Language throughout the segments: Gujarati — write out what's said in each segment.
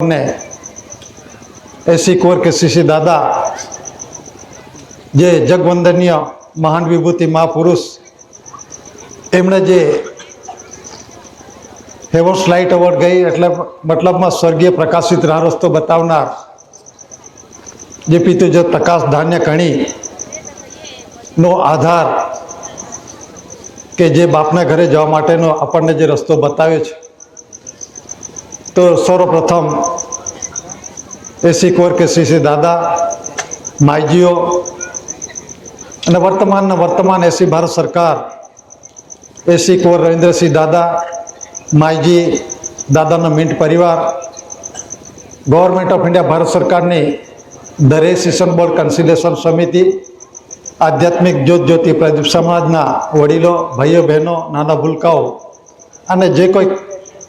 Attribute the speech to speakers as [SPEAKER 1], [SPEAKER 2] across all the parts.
[SPEAKER 1] ने ऐसी कोर के शिशी दादा जे जगवंदनीय महान विभूति महापुरुष एमने जे हेवोस लाइट अवॉर्ड गई एटले मतलब में स्वर्गीय प्रकाशित राह रस्तो बतावनार जे पीतु जो प्रकाश धान्य कणी नो आधार के जे बापने घरे जवा माटेनो आपणे जे रस्तो बताव्यो छे तो सर्वप्रथम एसी कोर के सीसी दादा माईजीओ અને वर्तमान एसी भारत सरकार एसी कोर रविंद्र सिंह दादा माईजी दादा मिंट परिवार गवर्नमेंट ऑफ इंडिया भारत सरकार ने दरेक सेशन बोर्ड कन्सिलेशन समिति आध्यात्मिक ज्योत ज्योति प्रदीप समाजना वडीलो भाईओ बहनों नाना भूलकाओ अने जे कोई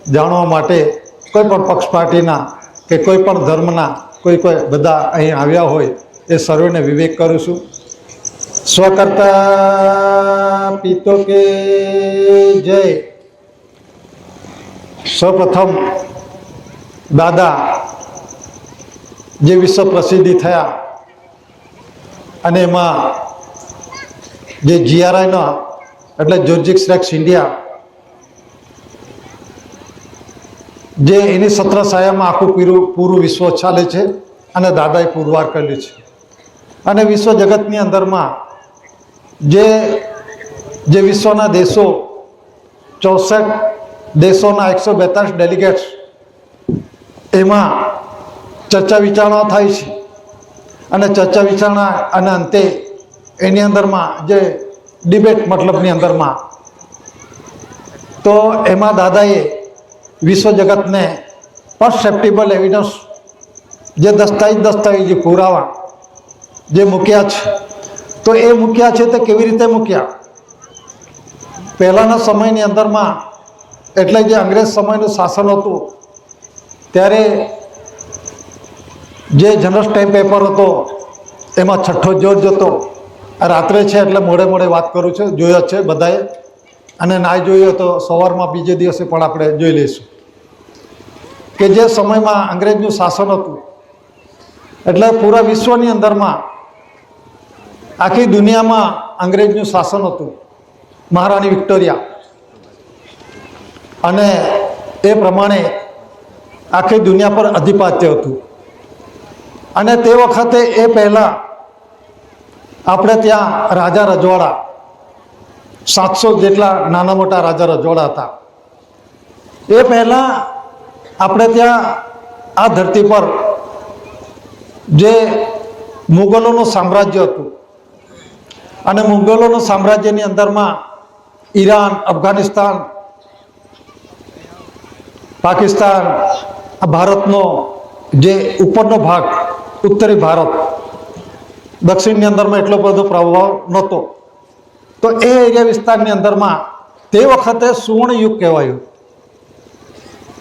[SPEAKER 1] जाणवा माटे कोईपण पक्ष पार्टीना के कोईपण धर्मना कोई बधा अहीं आव्या होय ए सर्वेने विवेक करूँ छूं। स्वकर्ता पितो के जय। सर्वप्रथम दादा जे विश्व प्रसिद्धि थया अने एमां जे GRI नो एटले जॉर्जिक्स रेक्स इंडिया जे एनी सत्र साया में आखू पूरु विश्व चाले छे अने दादाए पुरवार कर्युं छे अने विश्व जगतनी अंदर में जे विश्वना देशों 64 देशों 142 डेलिगेट्स एमां चर्चा विचारणा थाय छे अने चर्चा विचारणा अने अंते एनी अंदर में जे डिबेट मतलबनी अंदर में तो एमां दादाए विश्व जगत ने परसेप्टेबल एविडन्स जे दस्तावेजी पुरावा जे मूक्या छे तो ए मूक्या छे तो केवी रीते मूक्या पहेलाना समयनी अंदर में एटले जे अंग्रेज समयनुं शासन हतुं त्यारे जे जनरल टाइम पेपर हतो एमां छठ्ठो जॉर्ज हतो। रात्रे छे एटले मोड़े मोड़े बात करूँ छुं, जोयो छे बधाए अने ना जोयो तो सवारमां बीजे दिवसे पण आपणे जोई लईशुं के जे समय में अंग्रेजनुं शासन हतुं एटले पूरा विश्वनी अंदर में आखी दुनिया में अंग्रेजनुं शासन हतुं। महाराणी विक्टोरिया अने ए प्रमाणे आखी दुनिया पर आधिपत्य हतुं अने ते वखते ए पहला आपणे त्यां राजा रजवाड़ा 700 जेटला नाना मोटा राजा रजवाड़ा था। ए पहला આપણે ત્યાં આ ધરતી પર જે મુગલોનું સામ્રાજ્ય હતું અને મુગલોનું સામ્રાજ્યની અંદરમાં ઈરાન, અફઘાનિસ્તાન, પાકિસ્તાન, ભારતનો જે ઉપરનો ભાગ ઉત્તરી ભારત, દક્ષિણની અંદરમાં એટલો બધો પ્રભાવ નહોતો તો એ એરિયા વિસ્તારની અંદરમાં તે વખતે સુવર્ણયુગ કહેવાયું।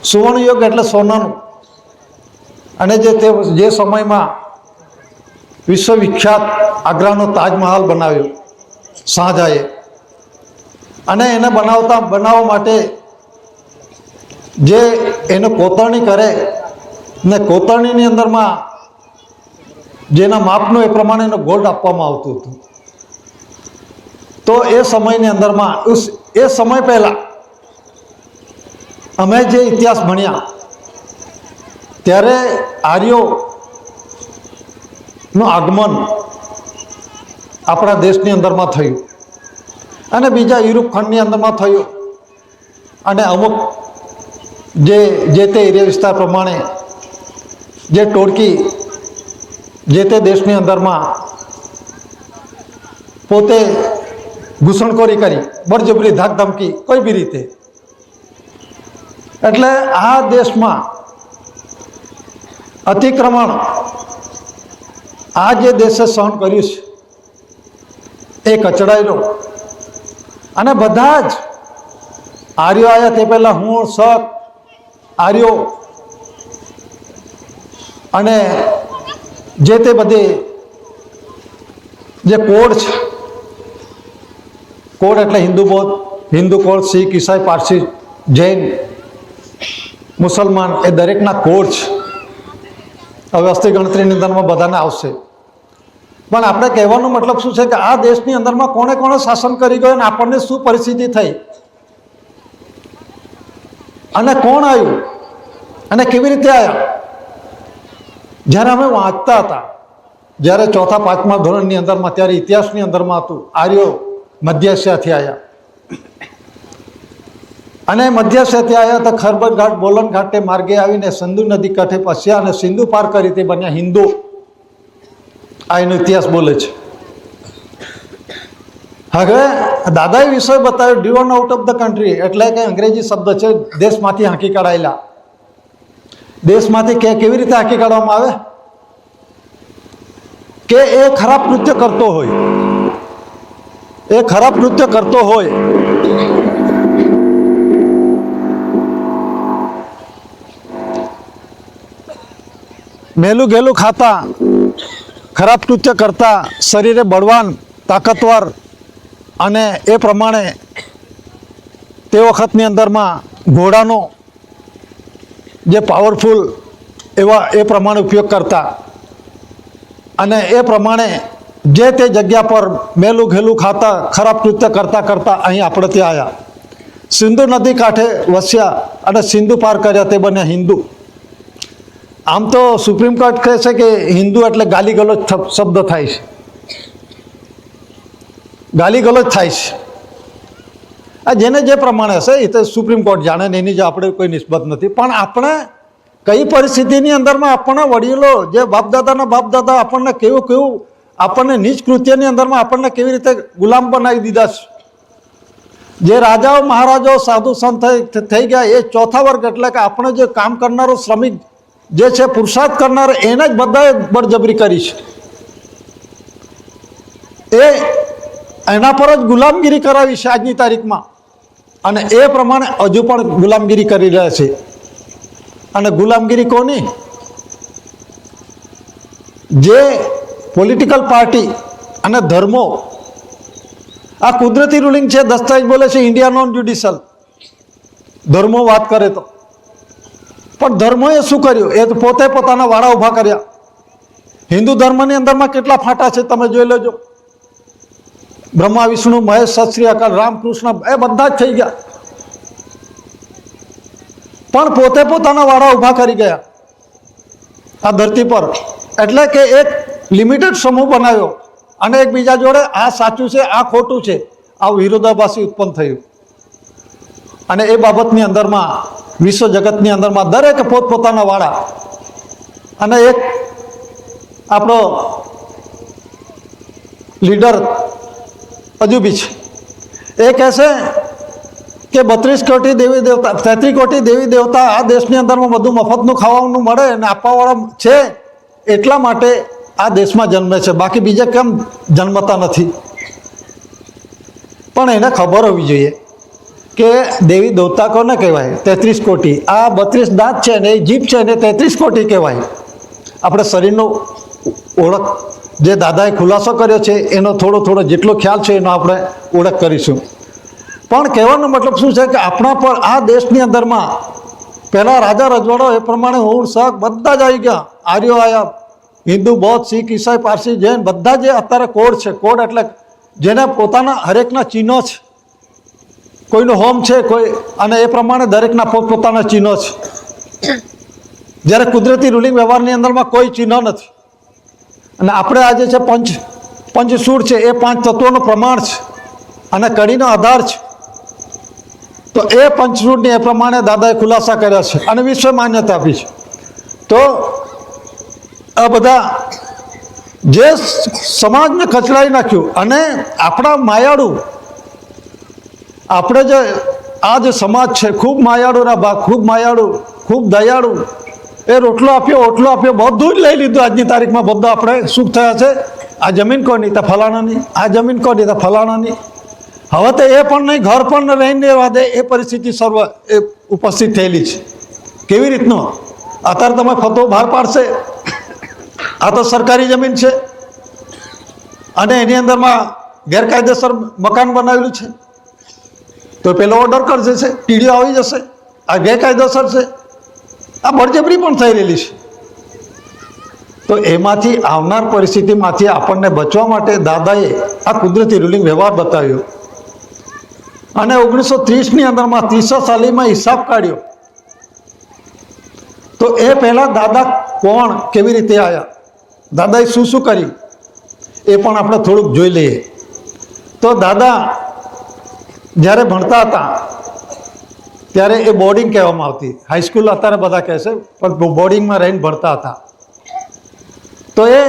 [SPEAKER 1] सुवर्णयुग एटले सोनानु अने जे समय में विश्वविख्यात आग्रानो ताजमहल बनाव्यो शाहजहाए अने एने बनाववा माटे जे एने कोतरणी करे ने कोतरણીની अंदरमां जेना मापनो ए प्रमाणेनो गोल्ड आपवामां आवतुं हतुं। तो ए समयनी अंदरमां ए समय पहला अमे जे इतिहास भण्या त्यारे आर्यों नो आगमन अपना देशनी अंदर में थयुं अने बीजा यूरोप खंडनी अंदर में थयुं अने अमुक जे ते एरिया विस्तार प्रमाणे जे टोळकी जे ते देशनी अंदर में पोते घूसणखोरी करी बळजबरी धाकधमकी कोई भी रीते एटले आ देश में अतिक्रमण आ जे देशे सहन कर्युं छे ए कचड़ायेलो अने बधा ज आर्यो आया ते पहला हूँ सत आर्यो अने जे ते बधे जे कोड छे कोड एटले हिंदू बौद्ध हिंदू कोड सिख ईसाई पारसी जैन मुसलमान ए दरेकना कोड छे હવે વસ્તી ગણતરીની અંદરમાં બધાને આવશે. પણ આપણે કહેવાનો મતલબ શું છે કે આ દેશની અંદરમાં કોણે કોણે શાસન કરી ગયો અને આપણને શું પરિસ્થિતિ થઈ અને કોણ આવ્યું અને કેવી રીતે આવ્યા. જ્યારે અમે વાંચતા હતા, જ્યારે ચોથા પાંચમા ધોરણની અંદરમાં, ત્યારે ઇતિહાસની અંદરમાં હતું આર્યો મધ્ય એશિયાથી આવ્યા અને મધ્ય એશિયાથી આવ્યા તો ખરબત ઘાટ બોલન ઘાટે માર્ગે આવીને સિંધુ નદી કાંઠે પસ્યા અને સિંધુ પાર કરી તે બન્યા હિન્દુ. આ એનો ઇતિહાસ બોલે છે. હવે દાદાએ વિષય બતાવ્યો driven out of the country, એટલે કે અંગ્રેજી શબ્દ છે દેશમાંથી હાંકી કાઢાયેલા. દેશમાંથી કેવી રીતે હાંકી કાઢવામાં આવે કે એ ખરાબ કૃત્ય કરતો હોય, એ ખરાબ કૃત્ય કરતો હોય મેલું ગેલું ખાતા, ખરાબ કૃત્ય કરતા, શરીરે બળવાન તાકતવર, અને એ પ્રમાણે તે વખતની અંદરમાં ઘોડાનો જે પાવરફુલ એવા એ પ્રમાણે ઉપયોગ કરતા અને એ પ્રમાણે જે તે જગ્યા પર મેલું ઘેલું ખાતા, ખરાબ કૃત્ય કરતા કરતા અહીં આપણે ત્યાં આવ્યા. સિંધુ નદી કાંઠે વસ્યા અને સિંધુ પાર કર્યા તે બન્યા હિન્દુ. આમ તો સુપ્રીમ કોર્ટ કહે છે કે હિન્દુ એટલે ગાલી ગલોચ શબ્દ થાય છે, ગાલી ગલોચ થાય છે. આ જેને જે પ્રમાણે હશે એ તો સુપ્રીમ કોર્ટ જાણે ને, એની જે આપણે કોઈ નિસ્બત નથી. પણ આપણે કઈ પરિસ્થિતિની અંદરમાં આપણા વડીલો જે બાપદાદાના બાપદાદા આપણને કેવું કેવું આપણને નીચ કૃત્યની અંદરમાં આપણને કેવી રીતે ગુલામ બનાવી દીધા છે. જે રાજાઓ મહારાજાઓ સાધુ સંત થઈ ગયા એ ચોથા વર્ગ, એટલે કે આપણે જે કામ કરનારો શ્રમિક જે છે, પુરુષાર્થ કરનાર, એને જ બધાએ બળજબરી કરી છે. એના પર જ ગુલામગીરી કરાવી છે આજની તારીખમાં, અને એ પ્રમાણે હજુ પણ ગુલામગીરી કરી રહ્યા છે. અને ગુલામગીરી કોની? જે પોલિટિકલ પાર્ટી અને ધર્મો, આ કુદરતી રૂલિંગ છે. દસ્તાવેજ બોલે છે ઇન્ડિયા નોન જ્યુડિશિયલ. ધર્મો વાત કરે તો, પણ ધર્મોએ શું કર્યું? એ તો પોતે પોતાના વાળા ઊભા કર્યા. હિન્દુ ધર્મની અંદરમાં કેટલા ફાટા છે તમે જોઈ લેજો. બ્રહ્મા વિષ્ણુ મહેશ સત શ્રી અકાલ રામકૃષ્ણ એ બધા જ થઈ ગયા, પણ પોતે પોતાના વાળા ઊભા કરી ગયા આ ધરતી પર. એટલે કે એક લિમિટેડ સમૂહ બનાવ્યો અને એકબીજા જોડે આ સાચું છે આ ખોટું છે આ વિરોધાભાસી ઉત્પન્ન થયું. અને એ બાબતની અંદરમાં વિશ્વ જગતની અંદરમાં દરેક પોતપોતાના વાળા. અને એક આપણો લીડર હજુ બી છે, એ કહેશે કે 32 કોટી દેવી દેવતા 33 કોટી દેવી દેવતા આ દેશની અંદરમાં બધું મફતનું ખાવાનું મળે અને આપવાવાળા છે, એટલા માટે આ દેશમાં જન્મે છે, બાકી બીજે કેમ જન્મતા નથી. પણ એને ખબર હોવી જોઈએ કે દેવી દેવતા કોને કહેવાય? 33 કોટી. આ 32 દાંત છે ને એ જીભ છે ને 33 કોટી કહેવાય. આપણે શરીરનો ઓળખ જે દાદાએ ખુલાસો કર્યો છે એનો થોડો થોડો જેટલો ખ્યાલ છે એનો આપણે ઓળખ કરીશું. પણ કહેવાનો મતલબ શું છે કે આપણા પર આ દેશની અંદરમાં પહેલાં રાજા રજવાડો એ પ્રમાણે હોડ શક બધા જ આવી ગયા. આર્યો આવ્યા, હિન્દુ, બૌદ્ધ, શીખ, ઈસાઈ, પારસી, જૈન, બધા જે અત્યારે કોડ છે. કોડ એટલે જેને પોતાના હરેકના ચિહ્નો છે. કોઈનો હોમ છે કોઈ, અને એ પ્રમાણે દરેકના પોતપોતાના ચિહ્નો છે. જ્યારે કુદરતી રૂલિંગ વ્યવહારની અંદરમાં કોઈ ચિહ્ન નથી. અને આપણે આજે છે પંચસૂળ છે, એ 5 તત્વોનું પ્રમાણ છે અને કડીનો આધાર છે. તો એ પંચસૂળની એ પ્રમાણે દાદાએ ખુલાસા કર્યા છે અને વિશ્વ માન્યતા આપી છે. તો આ બધા જે સમાજને કચડાવી નાખ્યું અને આપણા માયાળુ, આપણે જે આ જે સમાજ છે ખૂબ માયાળુના ભાગ, ખૂબ માયાળુ, ખૂબ દયાળુ, એ રોટલો આપ્યો ઓટલો આપ્યો બધું જ લઈ લીધું. આજની તારીખમાં બધું આપણે સુખ થયા છે. આ જમીન કોની? તો ફલાણાની. આ જમીન કોની? તો ફલાણાની. હવે તો એ પણ નહીં, ઘર પણ રહીને રહેવા દે એ પરિસ્થિતિ સર્વ એ ઉપસ્થિત થયેલી છે. કેવી રીતનો? અત્યારે તમે ફતો બહાર પાડશે, આ તો સરકારી જમીન છે અને એની અંદરમાં ગેરકાયદેસર મકાન બનાવેલું છે, તો પેલો ઓર્ડર કરી જશે, ટીડીઓ આવી જશે, આ ગેરકાયદેસર છે. આ બળજબરી પણ થઈ રહેલી છે. તો એમાંથી આવનાર પરિસ્થિતિમાંથી આપણને બચવા માટે દાદાએ આ કુદરતી રૂલિંગ વ્યવહાર બતાવ્યો અને 1930ની અંદરમાં 30 સાલીમાં હિસાબ કાઢ્યો. તો એ પહેલાં દાદા કોણ, કેવી રીતે આવ્યા, દાદાએ શું શું કર્યું એ પણ આપણે થોડુંક જોઈ લઈએ. તો દાદા જ્યારે ભણતા હતા ત્યારે એ બોર્ડિંગ કહેવામાં આવતી, હાઈસ્કૂલ અત્યારે બધા કહે છે પણ બોર્ડિંગમાં રહીને ભણતા હતા. તો એ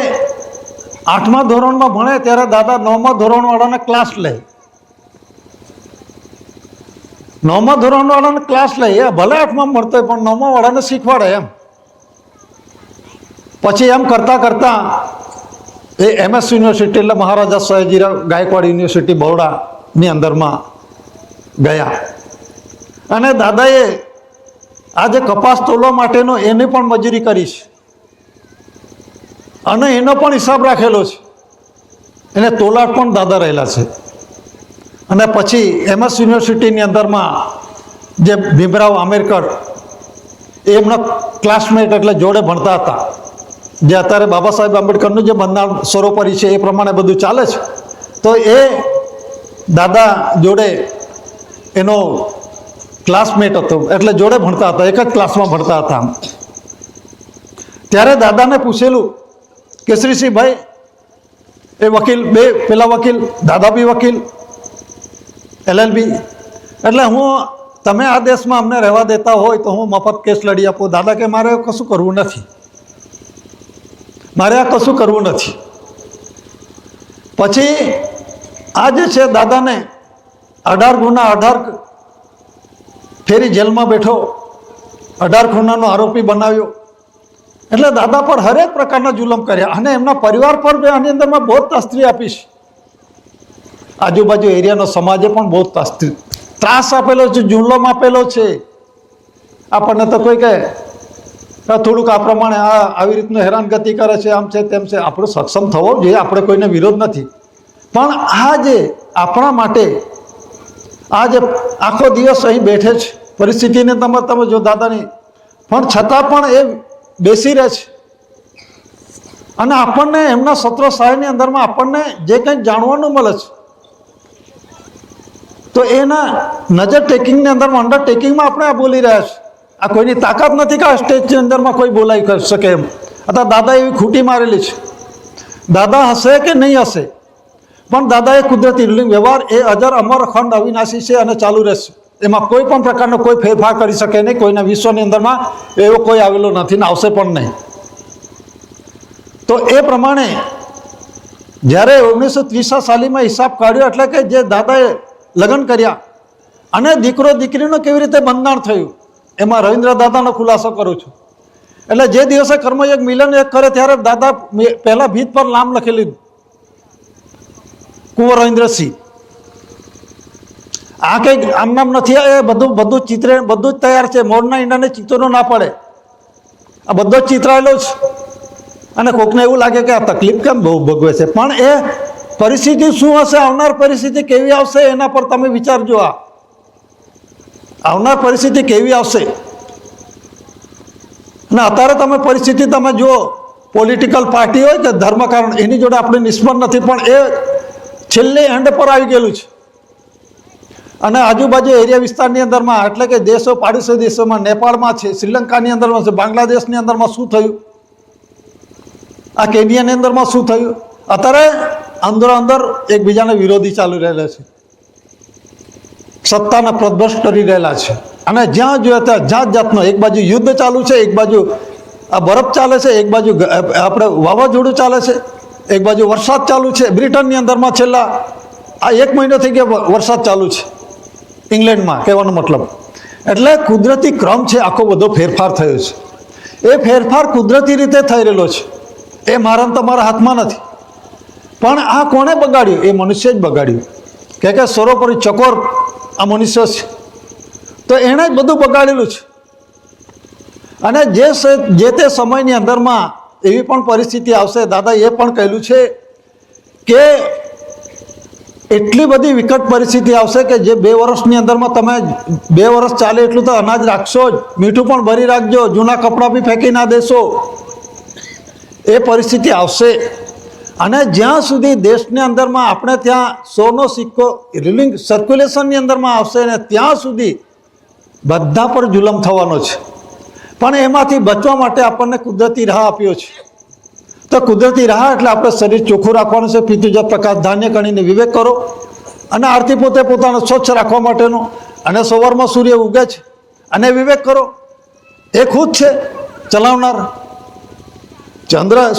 [SPEAKER 1] 8મા ધોરણમાં ભણે ત્યારે દાદા 9મા ધોરણવાળાને ક્લાસ લે. 9મા ધોરણવાળાને ક્લાસ લે, એ ભલે 8માં ભણતો હોય પણ 9મા વાળાને શીખવાડે એમ. પછી એમ કરતાં કરતાં એ MS યુનિવર્સિટી એટલે મહારાજા સયાજીરાવ ગાયકવાડ યુનિવર્સિટી બરોડાની અંદરમાં ગયા અને દાદાએ આ જે કપાસ તોલવા માટેનો એની પણ મજૂરી કરી છે અને એનો પણ હિસાબ રાખેલો છે. એને તોલાટ પણ દાદા રહેલા છે. અને પછી MS યુનિવર્સિટીની અંદરમાં જે ભીમરાવ આંબેડકર એમના ક્લાસમેટ એટલે જોડે ભણતા હતા, જે અત્યારે બાબા સાહેબ આંબેડકરનું જે બંધારણ સરોપરી છે એ પ્રમાણે બધું ચાલે છે. તો એ દાદા જોડે એનો ક્લાસમેટ હતો, એટલે જોડે ભણતા હતા, એક જ ક્લાસમાં ભણતા હતા. ત્યારે દાદાને પૂછેલું કે શ્રીસિંહભાઈ એ વકીલ, બે પેલા વકીલ, દાદા બી વકીલ LLB, એટલે તમે આ દેશમાં અમને રહેવા દેતા હોય તો હું મફત કેસ લડી આપું. દાદા કે મારે કશું કરવું નથી, મારે આ કશું કરવું નથી. પછી આ જે છે દાદાને 18 ગુના 18 ફેરી જેલમાં બેઠો, 18 ખૂનાનો આરોપી બનાવ્યો. એટલે દાદા પર હરેક પ્રકારના જુલમ કર્યા અને એમના પરિવાર પર આની અંદરમાં બહુ તાસ્ત્રી આપી છે. આજુબાજુ એરિયાનો સમાજે પણ બહુ ત્રાસ આપેલો છે, જુલમ આપેલો છે. આપણને તો કોઈ કહે થોડુંક આ પ્રમાણે આવી રીતનું હેરાનગતિ કરે છે, આમ છે તેમ છે. આપણે સક્ષમ થવો જોઈએ, આપણે કોઈને વિરોધ નથી, પણ આ જે આપણા માટે આ જે આખો દિવસ અહીં બેઠે છે પરિસ્થિતિને તમે જો દાદાની, પણ છતાં પણ એ બેસી રહે છે અને આપણને એમના સત્ર સાહેબની અંદરમાં આપણને જે કંઈક જાણવાનું મળે છે તો એના નજર ટેકિંગની અંદરમાં અંડરટેકિંગમાં આપણે આ બોલી રહ્યા છે. આ કોઈની તાકાત નથી કે આ સ્ટેજની અંદરમાં કોઈ બોલાવી શકે એમ. અથવા દાદા એવી ખૂટી મારેલી છે. દાદા હશે કે નહીં હશે, પણ દાદાએ કુદરતી રૂલિંગ વ્યવહાર એ અજર અમર અખંડ અવિનાશી છે અને ચાલુ રહેશે. એમાં કોઈ પણ પ્રકારનો કોઈ ફેરફાર કરી શકે નહીં. કોઈના વિશ્વની અંદરમાં એવો કોઈ આવેલો નથી ને આવશે પણ નહીં. તો એ પ્રમાણે જ્યારે 1930 સાલીમાં હિસાબ કાઢ્યો, એટલે કે જે દાદાએ લગ્ન કર્યા અને દીકરો દીકરીનું કેવી રીતે બંધાણ થયું, એમાં રવિન્દ્ર દાદાનો ખુલાસો કરું છું. એટલે જે દિવસે કર્મયોગ મિલન એક કરે ત્યારે દાદા પહેલા ભીત પર નામ લખી લીધું, કુંવર રવિન્દ્રસિંહ. આ કંઈક આમ નામ નથી, એ બધું ચિત્ર બધું જ તૈયાર છે. મોરના ઈંડાને ચિત્રો ના પડે, આ બધો જ ચિતરાયેલો છે. અને કોકને એવું લાગે કે આ તકલીફ કેમ બહુ ભોગવે છે, પણ એ પરિસ્થિતિ શું હશે, આવનાર પરિસ્થિતિ કેવી આવશે એના પર તમે વિચારજો. આ આવનાર પરિસ્થિતિ કેવી આવશે. અને અત્યારે તમે પરિસ્થિતિ તમે જુઓ, પોલિટિકલ પાર્ટી હોય કે ધર્મકારણ, એની જોડે આપણે નિષ્ફળ નથી, પણ એ છેલ્લે એન્ડ પર આવી ગયેલું છે. અને આજુબાજુ એરિયા વિસ્તારની અંદરમાં, એટલે કે દેશો, પાડોશી દેશોમાં, નેપાળમાં છે, શ્રીલંકાની અંદરમાં છે, બાંગ્લાદેશની અંદરમાં શું થયું, આ કેન્યાની અંદરમાં શું થયું. અત્યારે અંદર એકબીજાને વિરોધી ચાલુ રહેલા છે, સત્તાના પ્રદભ્રષ્ટ કરી રહેલા છે. અને જ્યાં જોઈએ ત્યાં જાત જાતનો, એક બાજુ યુદ્ધ ચાલુ છે, એક બાજુ આ બરફ ચાલે છે, એક બાજુ આપણે વાવાઝોડું ચાલે છે, એક બાજુ વરસાદ ચાલુ છે. બ્રિટનની અંદરમાં છેલ્લા આ 1 મહિનો થઈ ગયો વરસાદ ચાલુ છે, ઇંગ્લેન્ડમાં, કહેવાનો મતલબ. એટલે કુદરતી ક્રમ છે, આખો બધો ફેરફાર થયો છે. એ ફેરફાર કુદરતી રીતે થઈ રહેલો છે, એ મારા તમારા હાથમાં નથી. પણ આ કોણે બગાડ્યું? એ મનુષ્ય જ બગાડ્યું. કે સરોપરી ચકોર આ મનુષ્ય છે, તો એણે જ બધું બગાડેલું છે. અને જે તે સમયની અંદરમાં એવી પણ પરિસ્થિતિ આવશે, દાદા એ પણ કહેલું છે કે એટલી બધી વિકટ પરિસ્થિતિ આવશે કે જે 2 વર્ષની અંદરમાં તમે 2 વર્ષ ચાલે એટલું તો અનાજ રાખશો જ, મીઠું પણ ભરી રાખજો, જૂના કપડાં બી ફેંકી ના દેશો. એ પરિસ્થિતિ આવશે. અને જ્યાં સુધી દેશની અંદરમાં આપણે ત્યાં સોનો સિક્કો રૂલિંગ સર્ક્યુલેશનની અંદરમાં આવશે ને ત્યાં સુધી બધા પર જુલમ થવાનો છે. પણ એમાંથી બચવા માટે આપણને કુદરતી રાહ આપ્યો છે. તો કુદરતી રાહ એટલે આપણે શરીર ચોખ્ખું રાખવાનું છે. પિતૃજ પ્રકાશ ધાન્ય કણીને વિવેક કરો અને આરતી પોતે પોતાનો સ્વચ્છ રાખવા માટેનો. અને સવારમાં સૂર્ય ઉગે છે અને વિવેક કરો. એ ખુદ છે ચલાવનાર.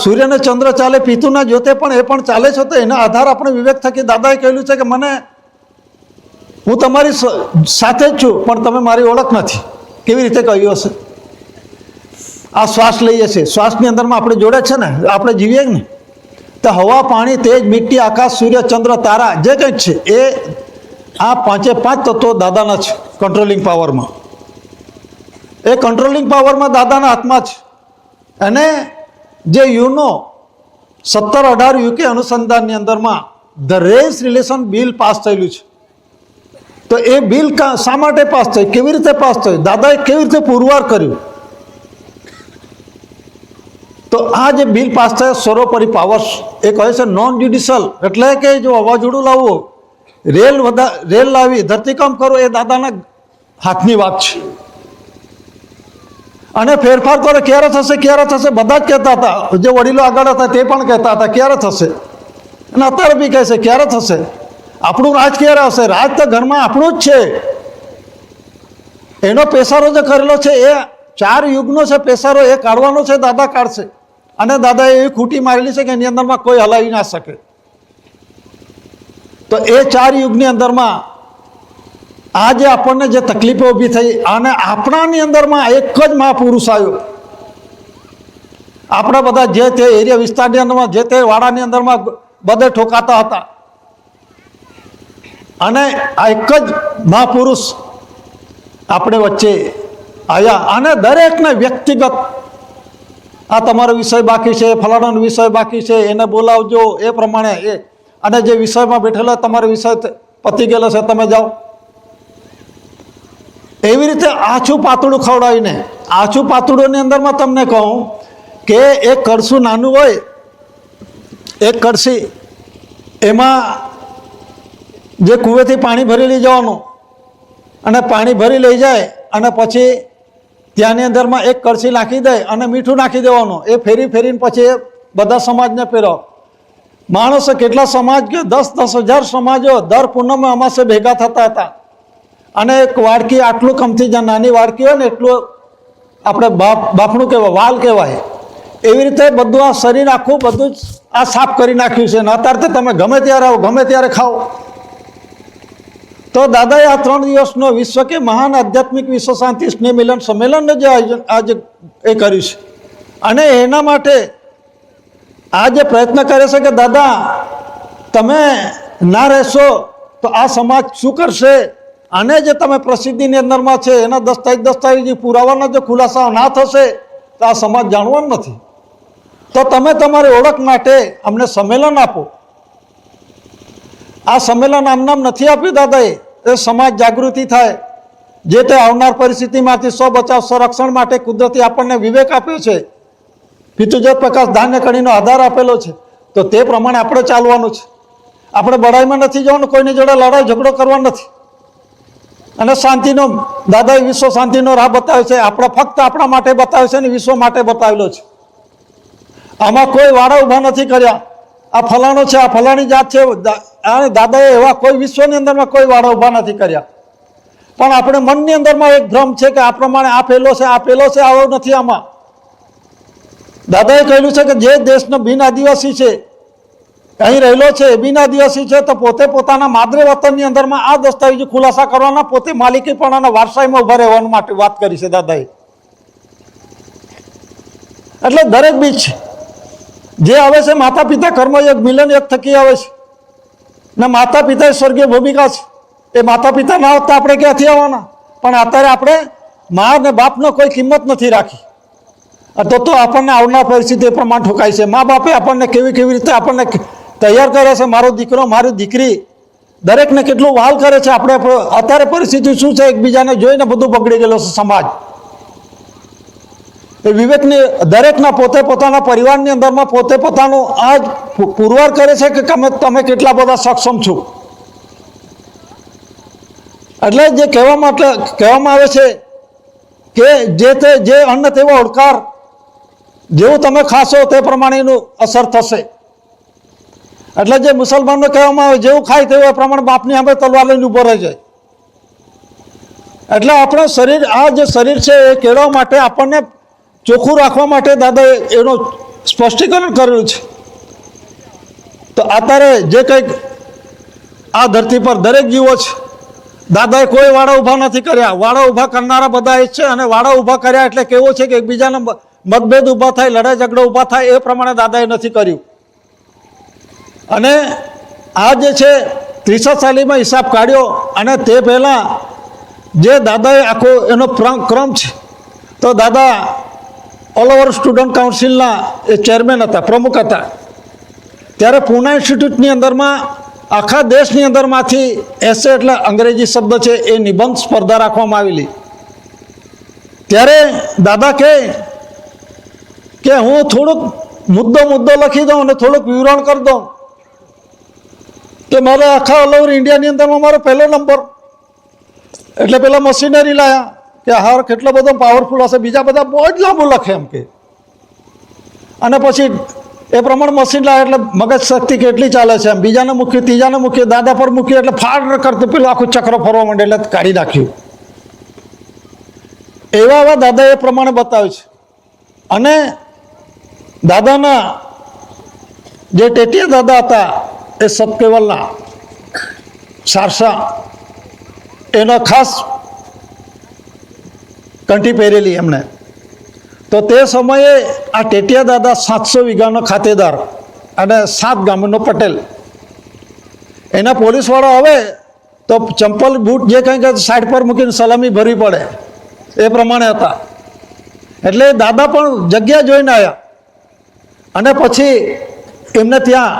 [SPEAKER 1] સૂર્ય ને ચંદ્ર ચાલે પિતુના જ્યોતે પણ એ પણ ચાલે છે. તો એના આધાર આપણે વિવેક થકી દાદાએ કહેલું છે કે હું તમારી સાથે જ છું પણ તમે મારી ઓળખ નથી. કેવી રીતે કહ્યું હશે? આ શ્વાસ લઈએ છીએ, શ્વાસની અંદરમાં આપણે જોડે છે ને, આપણે જીવીએ ને. તો હવા, પાણી, તેજ, મિટ્ટી, આકાશ, સૂર્ય, ચંદ્ર, તારા જે કંઈક છે એ આ પાંચે પાંચ તત્વો દાદાના છે કંટ્રોલિંગ પાવરમાં. એ કંટ્રોલિંગ પાવરમાં દાદાના હાથમાં છે. અને જે યુનો 17-18 યુકે અનુસંધાનની અંદરમાં the race relation bill pass થયેલું છે. તો એ બિલ શા માટે પાસ થયું, કેવી રીતે પાસ થયું, દાદાએ કેવી રીતે પુરવાર કર્યું? તો આ જે બિલ પાસ થયા સર્વોપરી પાવર્સ, એ કહે છે નોન જ્યુડિશિયલ, એટલે કે જો વાવાઝોડું લાવવું, રેલ લાવી, ધરતીકંપ કરો, એ દાદાના હાથની વાત છે. અને ફેરફાર કરે ક્યારે થશે, ક્યારે થશે, બધા જ કહેતા હતા. જે વડીલો આગળ હતા તે પણ કહેતા હતા ક્યારે થશે. અને અત્યારે બી કહે છે ક્યારે થશે. આપણું રાજ ક્યારે આવશે? રાજ તો ઘરમાં આપણું જ છે. એનો પેસારો જે કરેલો છે એ 4 યુગનો છે પેસારો, એ કાઢવાનો છે, દાદા કાઢશે. અને દાદાએ એવી ખૂટી મારેલી છે કે એની અંદરમાં કોઈ હલાવી ના શકે. તો એ 4 યુગની અંદરમાં આ જે આપણને જે તકલીફો ઊભી થઈ, અને આપણાની અંદરમાં એક જ મહાપુરુષ આવ્યો. આપણા બધા જે તે એરિયા વિસ્તારની અંદરમાં, જે તે વાડાની અંદરમાં બધે ઠોકાતા હતા. અને આ એક જ મહાપુરુષ આપણે વચ્ચે આવ્યા. અને દરેકને વ્યક્તિગત આ તમારો વિષય બાકી છે, ફલાણાનો વિષય બાકી છે, એને બોલાવજો, એ પ્રમાણે અને જે વિષયમાં બેઠેલો તમારો વિષય પતી ગયેલો છે, તમે જાઓ. એવી રીતે આછું પાતળું ખવડાવીને, આછું પાતળુંની અંદરમાં તમને કહું કે એક કળશું નાનું હોય, એક કળશી, એમાં જે કૂવેથી પાણી ભરી લઈ જવાનું, અને પાણી ભરી લઈ જાય અને પછી ત્યાંની અંદરમાં એક કળશી નાખી દે અને મીઠું નાખી દેવાનું. એ ફેરીને પછી એ બધા સમાજને પહેરો. માણસો કેટલા સમાજ કે 10,000 સમાજો દર પૂનમે અમાસે ભેગા થતા હતા. અને એક વાડકી આટલું કમથી જ્યાં નાની વાડકી હોય ને એટલું આપણે બાફણું કહેવાય, વાલ કહેવાય. એવી રીતે બધું આ શરીર આખું બધું જ આ સાફ કરી નાખ્યું છે. ને અત્યારે તો તમે ગમે ત્યારે આવો, ગમે ત્યારે ખાઓ. તો દાદાએ આ 3 દિવસનો વિશ્વ કે મહાન આધ્યાત્મિક વિશ્વ શાંતિ સ્નેહ મિલન સંમેલનનું જે આયોજન આજે એ કર્યું છે. અને એના માટે આ જે પ્રયત્ન કરે છે કે દાદા તમે ના રહેશો તો આ સમાજ શું કરશે? અને જે તમે પ્રસિદ્ધિની અંદરમાં છે એના દસ્તાવેજી પુરાવાના જો ખુલાસા ના થશે તો આ સમાજ જાણવાનો નથી. તો તમે તમારી ઓળખ માટે અમને સંમેલન આપો. આ સંમેલન આમ નામ નથી આપ્યું દાદાએ. એ સમાજ જાગૃતિ થાય, જે તે આવનાર પરિસ્થિતિમાંથી સ્વ બચાવ સંરક્ષણ માટે કુદરતી આપણને વિવેક આપ્યો છે, પિતૃજ પ્રકાશ ધાન્ય કણીનો આધાર આપેલો છે. તો તે પ્રમાણે આપણે ચાલવાનું છે. આપણે બડાઈમાં નથી જવાનું, કોઈની જોડે લડાઈ ઝઘડો કરવાનો નથી. અને શાંતિનો દાદાએ વિશ્વ શાંતિનો રાહ બતાવ્યો છે. આપણે ફક્ત આપણા માટે બતાવ્યો છે અને વિશ્વ માટે બતાવેલો છે. આમાં કોઈ વાડા ઊભા નથી કર્યા. આ ફલાણો છે, આ ફલાણી જાત છે. દાદાએ એવા કોઈ વિશ્વની અંદરમાં કોઈ વાડા ઊભા નથી કર્યા. પણ આપણે મનની અંદરમાં એક ભ્રમ છે કે આ પ્રમાણે આ પેલો છે, આ પેલો છે. આવો નથી. આમાં દાદાએ કહ્યું છે કે જે દેશનો બિન આદિવાસી છે, અહીં રહેલો છે, બિન આદિવાસી છે, તો પોતે પોતાના માદરે વતનની અંદરમાં આ દસ્તાવેજો ખુલાસા કરવાના, પોતે માલિકીપણાના વારસાઈમાં ઉભા રહેવાનું માટે વાત કરી છે દાદાએ. એટલે દરેક બીજ છે જે આવે છે માતા પિતા કર્મયોગ મિલન યોગ થકી આવે છે. ને માતા પિતા એ સ્વર્ગીય ભૂમિકા છે. એ માતા પિતા ના હોત તો આપણે ક્યાંથી આવવાના? પણ અત્યારે આપણે મા ને બાપનો કોઈ કિંમત નથી રાખી. તો આપણને આવનાર પરિસ્થિતિ એ પ્રમાણે ઠોકાય છે. મા બાપે આપણને કેવી રીતે આપણને તૈયાર કરે છે. મારો દીકરો, મારી દીકરી, દરેકને કેટલું વહાલ કરે છે. આપણે અત્યારે પરિસ્થિતિ શું છે? એકબીજાને જોઈને બધું બગડી ગયેલો છે સમાજ. એ વિવેકની દરેકના પોતે પોતાના પરિવારની અંદરમાં પોતે પોતાનું આ જ પુરવાર કરે છે કે તમે કેટલા બધા સક્ષમ છો. એટલે જે કહેવામાં આવે છે કે જે અન્ન તેવો ઓડકાર, જેવું તમે ખાશો તે પ્રમાણેનું અસર થશે. એટલે જે મુસલમાનનો કહેવામાં આવે જેવું ખાય તેવું એ પ્રમાણે બાપની સામે તલવાર લઈને ઊભો રહી જાય. એટલે આપણું શરીર, આ જે શરીર છે એ કેળવવા માટે, આપણને ચોખ્ખું રાખવા માટે દાદાએ એનું સ્પષ્ટીકરણ કરેલું છે. તો અત્યારે જે કંઈક આ ધરતી પર દરેક જીવો છે, દાદાએ કોઈ વાળા ઊભા નથી કર્યા. વાળા ઊભા કરનારા બધા એ જ છે. અને વાળા ઊભા કર્યા એટલે કેવું છે કે એકબીજાના મતભેદ ઊભા થાય, લડાઈ ઝઘડો ઊભા થાય, એ પ્રમાણે દાદાએ નથી કર્યું. અને આ જે છે 63 હિસાબ કાઢ્યો. અને તે પહેલાં જે દાદાએ આખો એનો ક્રમ છે, તો દાદા ઓલ ઓવર સ્ટુડન્ટ કાઉન્સિલના એ ચેરમેન હતા, પ્રમુખ હતા. ત્યારે પૂના ઇન્સ્ટિટ્યૂટની અંદરમાં આખા દેશની અંદરમાંથી એસે એટલે અંગ્રેજી શબ્દ છે એ નિબંધ સ્પર્ધા રાખવામાં આવેલી. ત્યારે દાદા કે હું થોડુંક મુદ્દો લખી દઉં અને થોડુંક વિવરણ કરી દઉં કે મારે આખા ઓલ ઓવર ઇન્ડિયાની અંદરમાં મારો પહેલો નંબર. એટલે પેલા મશીનરી લાયા કે હાર કેટલો બધો પાવરફુલ હશે, બીજા બધા બહુ જ લાંબુ લખે એમ કે. અને પછી એ પ્રમાણે મશીન લાવે એટલે મગજ શક્તિ કેટલી ચાલે છે એમ, બીજાને મૂક્યું, ત્રીજાને મૂક્યું, દાદા પર મૂક્યું એટલે ફાડ કરતું પેલું આખું ચક્ર ફરવા માંડે એટલે કાઢી નાખ્યું. એવા દાદા એ પ્રમાણે બતાવે છે. અને દાદાના જે ટેટિયા દાદા હતા એ સતકેવલના સારસા, એનો ખાસ કંઠી પહેરેલી એમણે. તો તે સમયે આ ટેટિયા દાદા 700 વીઘાનો ખાતેદાર અને 7 ગામનો પટેલ. એના પોલીસવાળા આવે તો ચંપલ બૂટ જે કંઈ સાઈડ પર મૂકીને સલામી ભરવી પડે, એ પ્રમાણે હતા. એટલે દાદા પણ જગ્યા જોઈને આવ્યા. અને પછી એમને ત્યાં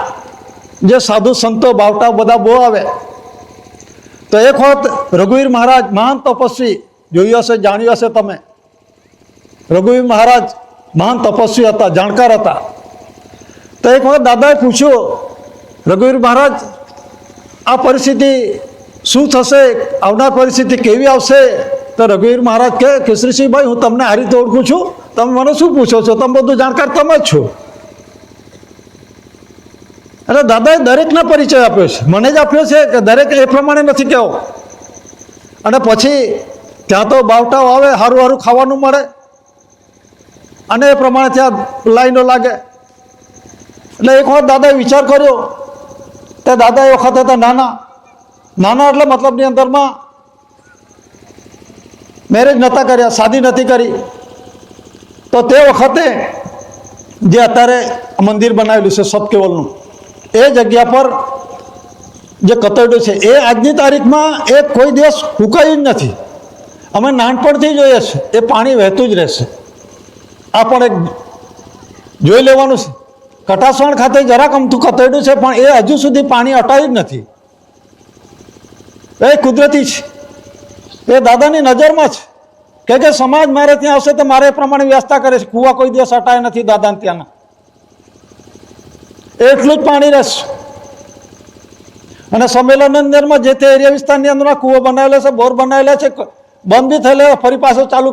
[SPEAKER 1] જે સાધુ સંતો બાવટા બધા બહુ આવે. તો એક વખત રઘુવીર મહારાજ, મહાન તપસ્વી, જોયું હશે, જાણ્યું હશે તમે. રઘુવીર મહારાજ મહાન તપસ્વી હતા, જાણકાર હતા. તો એક વખત દાદાએ પૂછ્યું, રઘુવીર મહારાજ આ પરિસ્થિતિ શું થશે, આવનાર પરિસ્થિતિ કેવી આવશે? તો રઘુવીર મહારાજ કહે કે શ્રીસિંહભાઈ, હું તમને આ રીતે ઓળખું છું, તમે મને શું પૂછો છો? તમે બધું જાણકાર તમે જ છો. એટલે દાદાએ દરેકના પરિચય આપ્યો છે, મને જ આપ્યો છે કે દરેક એ પ્રમાણે નથી કહેવો. અને પછી ત્યાં તો બાવટાઓ આવે, સારું સારું ખાવાનું મળે અને એ પ્રમાણે ત્યાં લાઈનો લાગે. એટલે એક વખત દાદાએ વિચાર કર્યો. તે દાદા એ વખત હતા નાના એટલે મતલબની અંદરમાં મેરેજ નહોતા કર્યા, શાદી નથી કરી. તો તે વખતે જે અત્યારે મંદિર બનાવેલું છે સતકેવલનું, એ જગ્યા પર જે કતરડું છે એ આજની તારીખમાં એ કોઈ દિવસ ફૂંકાયું જ નથી. અમે નાનપણથી જોઈએ છે એ પાણી વહેતું જ રહેશે. આ પણ એક જોઈ લેવાનું છે. કટાસવાણ ખાતે જરાક અમથું કતરડું છે, પણ એ હજુ સુધી પાણી અટાયું જ નથી. એ કુદરતી છે, એ દાદાની નજરમાં છે કે સમાજ મારે ત્યાં આવશે તો મારે એ પ્રમાણે વ્યવસ્થા કરે છે. કૂવા કોઈ દિવસ અટાય નથી દાદાને ત્યાંના, એટલું જ પાણી રહેશે. અને સંમેલનની અંદરમાં જે તે એરિયા વિસ્તારની અંદર કૂવો બનાવેલા છે, બોર બનાવેલા છે, બંધ બી થયેલા, ફરી પાછો ચાલુ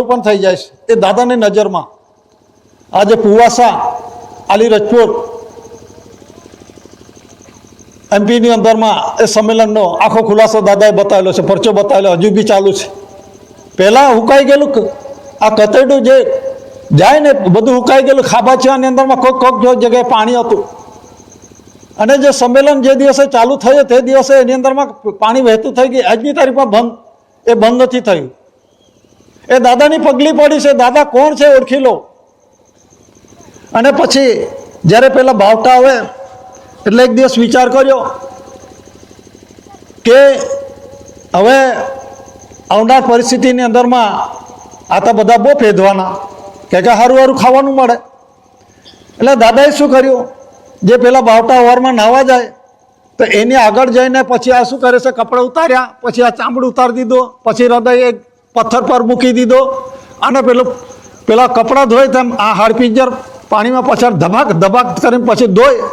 [SPEAKER 1] પણ થઈ જાય છે. એ દાદાની નજરમાં આજે પુવાસા, આલી રજપૂત એમપીની અંદરમાં એ સંમેલનનો આખો ખુલાસો દાદાએ બતાવેલો છે, પરચો બતાવેલો, હજુ બી ચાલુ છે. પહેલાં હુકાઈ ગયેલું આ કતરડું જે જાય ને બધું હુકાઈ ગયેલું, ખાબાચિયાની અંદરમાં કોઈક જગ્યાએ પાણી હતું. અને જે સંમેલન જે દિવસે ચાલુ થયું તે દિવસે એની અંદરમાં પાણી વહેતું થઈ ગયું. આજની તારીખમાં બંધ નથી થયું. એ દાદાની પગલી પડી છે. દાદા કોણ છે ઓળખી લો. અને પછી જ્યારે પેલા બાવટા આવે એટલે એક દિવસ વિચાર કર્યો કે હવે આવનાર પરિસ્થિતિની અંદરમાં આ તો બધા બહુ ભેદવાના કે સારું ખાવાનું મળે. એટલે દાદાએ શું કર્યું, જે પેલા બાવટા વારમાં નાહવા જાય તો એની આગળ જઈને પછી આ શું કરે છે, કપડાં ઉતાર્યા, પછી આ ચામડું ઉતારી દીધો, પછી હૃદય એક પથ્થર પર મૂકી દીધો અને પેલા કપડાં ધોય તેમ આ હાડપિંજર પાણીમાં પાછળ ધબાક ધબાક કરીને પછી ધોય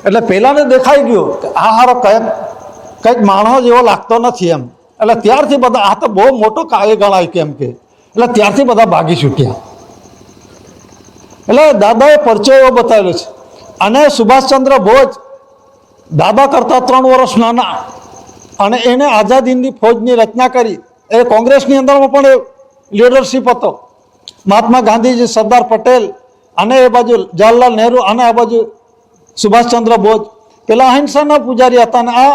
[SPEAKER 1] એટલે પહેલાંને દેખાઈ ગયું કે આ હારો કંઈક માણસ જેવો લાગતો નથી એમ. એટલે ત્યારથી બધા આ તો બહુ મોટો કાય ગણાય કેમ કે એટલે ત્યારથી બધા ભાગી છૂટ્યા. એટલે દાદાએ પરિચય એવો બતાવેલો છે. અને સુભાષચંદ્ર બોઝ દાદા કરતાં 3 વર્ષ નાના, અને એને આઝાદ હિંદની ફૌજની રચના કરી. એ કોંગ્રેસની અંદરમાં પણ લીડરશિપ હતો. મહાત્મા ગાંધીજી, સરદાર પટેલ, અને એ બાજુ જવાહરલાલ નહેરુ, અને આ બાજુ સુભાષચંદ્ર બોઝ પેલા અહિંસાના પૂજારી હતા. અને આ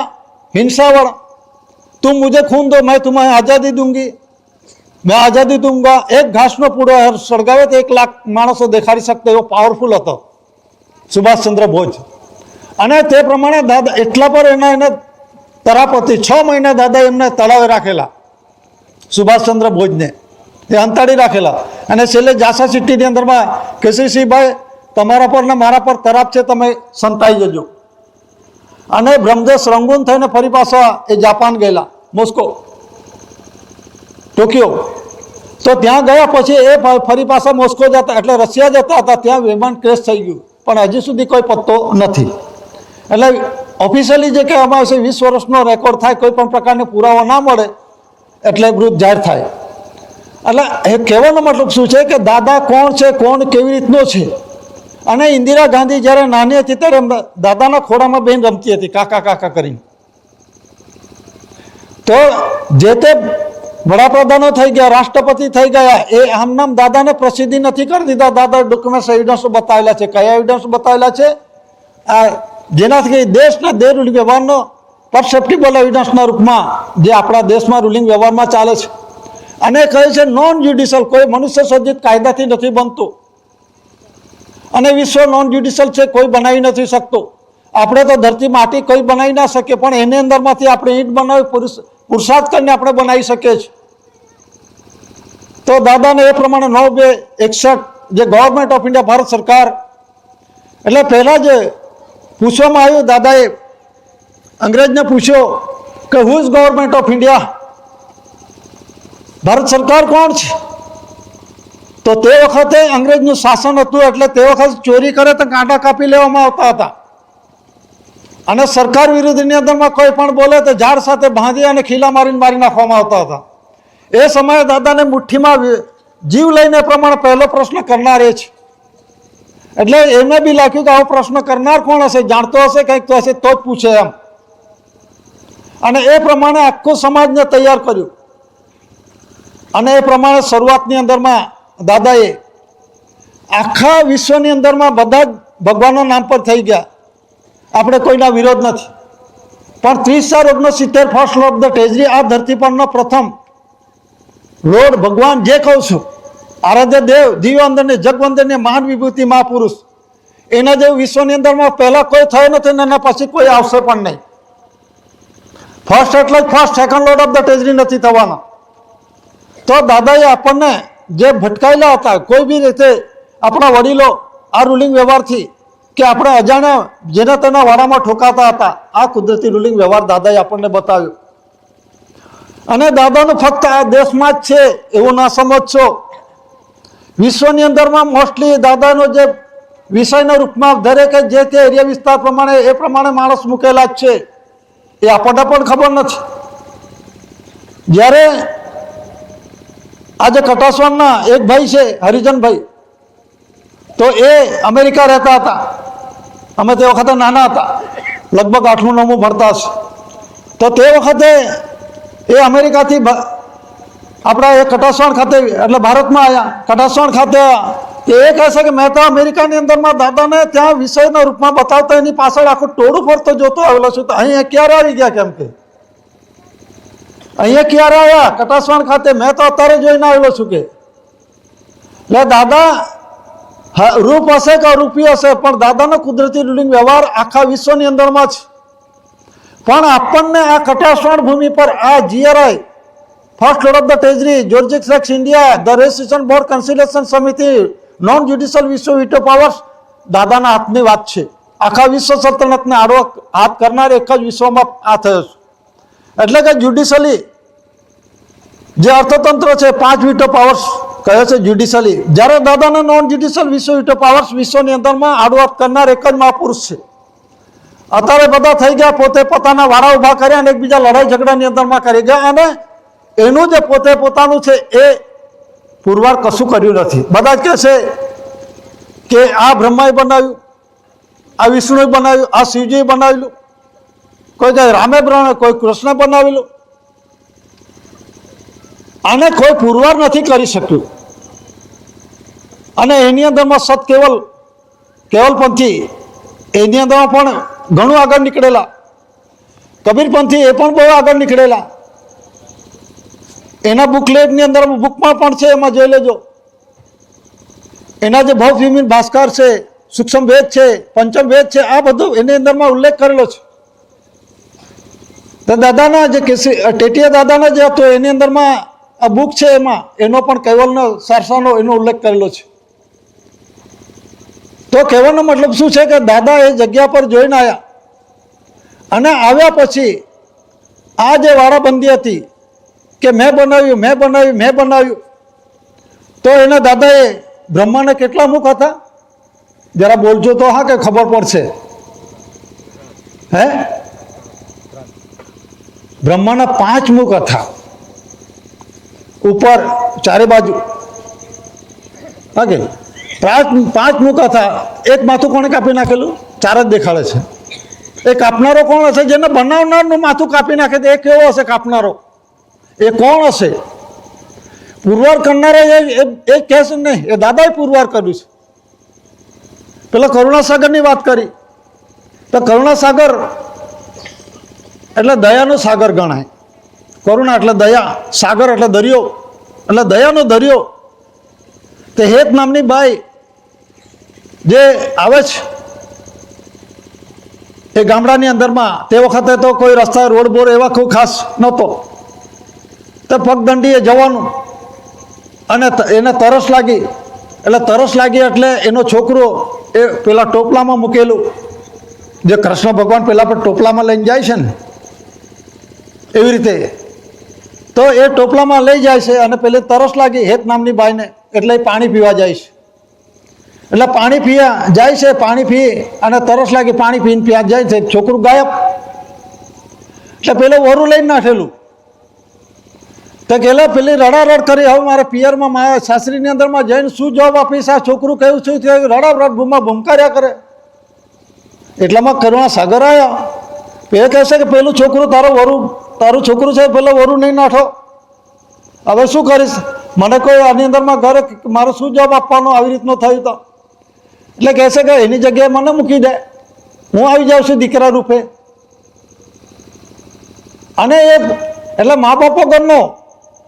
[SPEAKER 1] હિંસાવાળા, તું મુझे खून दो मैं तुम्हें आज़ादी दूंगी, मैं आज़ादी दूंगा. એક ઘાસનો પૂડો સળગાવે તો 1 લાખ માણસો દેખાડી શકતો એવો પાવરફુલ હતો સુભાષચંદ્ર બોઝ. અને તે પ્રમાણે દાદા એટલા પર એને તરાપતિ 6 મહિના દાદા એમને તળાવે રાખેલા, સુભાષચંદ્ર બોઝને એ અંતાડી રાખેલા. અને છેલ્લે ઝાંસા સિટીની અંદરમાં કેસરીસિંહભાઈ તમારા પર ને મારા પર તરાપ છે, તમે સંતાઈ જજો. અને બ્રહ્મદેશ રંગૂન થઈને ફરી પાછા એ જાપાન ગયેલા, મોસ્કો, ટોક્યો. તો ત્યાં ગયા પછી એ ફરી પાછા મોસ્કો જતા, એટલે રશિયા જતા હતા, ત્યાં વિમાન ક્રેશ થઈ ગયું, પણ હજી સુધી કોઈ પત્તો નથી. એટલે ઓફિશિયલી જે કહેવામાં આવે છે 20 વર્ષનો રેકોર્ડ થાય, કોઈ પણ પ્રકારનો પુરાવો ના મળે એટલે મૃત જાહેર થાય. એટલે એ કહેવાનો મતલબ શું છે કે દાદા કોણ છે, કોણ કેવી રીતનો છે. અને ઇન્દિરા ગાંધી જ્યારે નાની હતી ત્યારે દાદાના ખોળામાં બેન રમતી હતી કાકા કાકા કરીને. તો જે તે વડાપ્રધાનો થઈ ગયા, રાષ્ટ્રપતિ થઈ ગયા, એ આમ નામ દાદાને પ્રસિદ્ધિ નથી કરી દીધા. દાદા ડોક્યુમેન્ટ્સ એવિડન્સો બતાવેલા છે. કયા એવિડન્સ બતાવેલા છે? આ જેનાથી દેશના રૂલિંગ વ્યવહારનો પરસેપ્ટિબલ એવિડન્સના રૂપમાં જે આપણા દેશમાં રૂલિંગ વ્યવહારમાં ચાલે છે. અને કહે છે નોન જ્યુડિશિયલ, કોઈ મનુષ્ય સર્જિત કાયદાથી નથી બનતું. અને વિશ્વ નોન જ્યુડિશિયલ છે, કોઈ બનાવી નથી શકતો. આપણે તો ધરતી માટી કોઈ બનાવી ના શકીએ, પણ એની અંદરમાંથી આપણે ઈંટ બનાવી પુરુષાર્થ કરીને આપણે બનાવી શકીએ છીએ. તો દાદાને એ પ્રમાણે 9/2/61 જે ગવર્મેન્ટ ઓફ ઇન્ડિયા, ભારત સરકાર, એટલે પહેલાં જે પૂછવામાં આવ્યું, દાદાએ અંગ્રેજને પૂછ્યો કે who is government of India, Bharat સરકાર કોણ છે? તો તે વખતે અંગ્રેજનું શાસન હતું, એટલે તે વખતે ચોરી કરે તો કાંટા કાપી લેવામાં આવતા હતા. અને સરકાર વિરુદ્ધની અંદરમાં કોઈ પણ બોલે તો ઝાડ સાથે બાંધી અને ખીલા મારી નાખવામાં આવતા હતા. એ સમયે દાદાને મુઠ્ઠીમાં જીવ લઈને પ્રમાણે પહેલો પ્રશ્ન કરનાર એ છે. એટલે એમને બી લાગ્યું કે આવો પ્રશ્ન કરનાર કોણ હશે, જાણતો હશે કંઈક તો હશે, તો જ પૂછે એમ. અને એ પ્રમાણે આખું સમાજને તૈયાર કર્યું. અને એ પ્રમાણે શરૂઆતની અંદરમાં દાદાએ આખા વિશ્વની અંદરમાં બધા જ ભગવાનના નામ પર થઈ ગયા. આપણે કોઈના વિરોધ નથી, પણ 30/4/69 first lord of the treasury આ ધરતી પરનો પ્રથમ લોર્ડ ભગવાન, જે કહું છું આરાધ્ય દેવ, દિવ્યવંદનની જગવંદનની મહાન વિભૂતિ મહાપુરુષ, એના જેવું વિશ્વની અંદરમાં પહેલા કોઈ થયો નથી ને એના પછી કોઈ આવશે પણ નહીં. ફર્સ્ટ એટલે first, second lord of the treasury નથી થવાના. તો દાદાએ આપણને જે ભટકાયેલા હતા કોઈ બી રીતે, આપણા વડીલો આ રૂલિંગ વ્યવહારથી, કે આપણે અજાણ્યા જેના તેના વાડામાં ઠોકાતા હતા, આ કુદરતી રૂલિંગ વ્યવહાર દાદાએ આપણને બતાવ્યો. અને દાદાનું ફક્ત આ દેશમાં જ છે એવું ના સમજશો. વિશ્વની અંદરમાં મોસ્ટલી દાદાનો જે વિષયના રૂપમાં દરેકે જે તે એરિયા વિસ્તાર પ્રમાણે એ પ્રમાણે માણસ મૂકેલા જ છે, એ આપણને પણ ખબર નથી. જ્યારે આજે કટાસવાણના એક ભાઈ છે હરિજનભાઈ, તો એ અમેરિકા રહેતા હતા. અમે તે વખતે નાના હતા, લગભગ 8મું 9મું ભણતા હશે. તો તે વખતે એ અમેરિકાથી આપણા એ કટાસવાણ ખાતે, એટલે ભારતમાં આવ્યા, કટાસવાણ ખાતે એ કહે છે કે મેં તો અમેરિકાની અંદરમાં દાદાને ત્યાં વિષયના રૂપમાં બતાવતા એની પાછળ આખું ટોળું ફરતો જોતો આવેલો છું. તો અહીંયા ક્યારે આવી ગયા? કેમ કે અહીંયા ક્યારે આવ્યા? કટાસવાણ ખાતે મેં તો અત્યારે જોઈને આવેલો છું કે. એટલે દાદા રૂપ હશે કે અરૂપી હશે, પણ દાદાનો કુદરતી રૂલિંગ વ્યવહાર આખા વિશ્વની અંદરમાં છે. પણ આપણને આ કટાસવાણ ભૂમિ પર આ GRI, first lord of the treasury, જ્યોર્જિક્સ India, the registration board, consideration સમિતિ, નોન જ્યુડિશિયલ વિશ્વ વિટો પાવર્સ, દાદાના હાથની વાત છે. આખા વિશ્વ સલ્તનતને આડો હાથ કરનાર એક જ વિશ્વમાં આ થયો છે. એટલે કે જ્યુડિશિયલી જે અર્થતંત્ર છે 5 વિટો પાવર્સ કહે છે જ્યુડિશિયલી, જ્યારે દાદાના નોન જ્યુડિશિયલ વિશ્વ યુટો પાવર્સ વિશ્વની અંદરમાં આડવાત કરનાર એક જ મહાપુરુષ છે. અત્યારે બધા થઈ ગયા, પોતે પોતાના વાળા ઊભા કર્યા અને એકબીજા લડાઈ ઝઘડાની અંદરમાં કરી ગયા, અને એનું જે પોતે પોતાનું છે એ પુરવાર કશું કર્યું નથી. બધા જ કહે છે કે આ બ્રહ્માએ બનાવ્યું, આ વિષ્ણુએ બનાવ્યું, આ શિવજીએ બનાવેલું, કોઈ કહે રામે બનાવ્યું, કોઈ કૃષ્ણ બનાવેલું, આને કોઈ પુરવાર નથી કરી શક્યું. અને એની અંદરમાં સત કેવલપંથી એની અંદરમાં પણ ઘણું આગળ નીકળેલા, કબીરપંથી એ પણ બહુ આગળ નીકળેલા. એના બુકલેટની અંદર બુકમાં પણ છે, એમાં જોઈ લેજો. એના જે ભવભૂમિ ભાસ્કર છે, સૂક્ષ્મ વેદ છે, પંચમ વેદ છે, આ બધું એની અંદરમાં ઉલ્લેખ કરેલો છે. તો દાદાના જે ટેટિયા દાદાના જે હતો એની અંદરમાં આ બુક છે, એમાં એનો પણ કૈવલનો સારસાનો એનો ઉલ્લેખ કરેલો છે. તો કહેવાનો મતલબ શું છે કે દાદા એ જગ્યા પર જોઈને આવ્યા, અને આવ્યા પછી આ જે વારાબંધી હતી કે મેં બનાવ્યું, તો એના દાદાએ બ્રહ્માને કેટલા મુખ હતા જરા બોલજો તો હા, કે ખબર પડશે. હે, બ્રહ્માના 5 મુખ હતા, ઉપર ચારે બાજુ. હા કે 5 મુખ હતા. એક માથું કોણે કાપી નાખેલું? 4 જ દેખાડે છે. એ કાપનારો કોણ હશે? જેને બનાવનારનું માથું કાપી નાખે તો એ કેવો હશે કાપનારો? એ કોણ હશે? પુરવાર કરનારે એ કહેશે નહીં, એ દાદાએ પુરવાર કર્યું છે. પેલા કરુણાસાગરની વાત કરી, તો કરુણાસાગર એટલે દયાનો સાગર ગણાય. કરુણા એટલે દયા, સાગર એટલે દરિયો, એટલે દયાનો દરિયો. તે હેત નામની બાઈ જે આવે છે એ ગામડાની અંદરમાં, તે વખતે તો કોઈ રસ્તા રોડ બોર એવા કોઈ ખાસ નહોતો, તો પગદંડીએ જવાનું. અને એને તરસ લાગી, એટલે એનો છોકરો એ પેલા ટોપલામાં મૂકેલું, જે કૃષ્ણ ભગવાન પેલા પર ટોપલામાં લઈને જાય છે ને એવી રીતે, તો એ ટોપલામાં લઈ જાય છે. અને પેલી તરસ લાગી હેત નામની બાઈને, એટલે એ પાણી પીવા જાય છે. એટલે પાણી પીવા જાય છે, પાણી પી અને તરસ લાગી, પાણી પીને પીવા જાય છે, છોકરું ગાયબ. એટલે પેલું વરું લઈને નાખેલું. તો પેલા પેલી રડારડ કરી, હવે મારે પિયરમાં મારા સાસરીની અંદરમાં જઈને શું જવાબ આપીશ? આ છોકરું કહ્યું શું થયું? રડારડ ભૂમકાર્યા કરે. એટલામાં કરુણા સાગર આવ્યા. એ કહેશે કે પેલું છોકરું તારું છોકરું છે, પેલો વરું નહીં નાઠો, હવે શું કરીશ? મને કોઈ આની અંદરમાં ઘરે મારો શું જવાબ આપવાનો? આવી રીતનું થયું તો. એટલે કહેશે કે એની જગ્યાએ મને મૂકી દે, હું આવી જાઉં છું દીકરા રૂપે. અને એ એટલે મા બાપ વગરનો,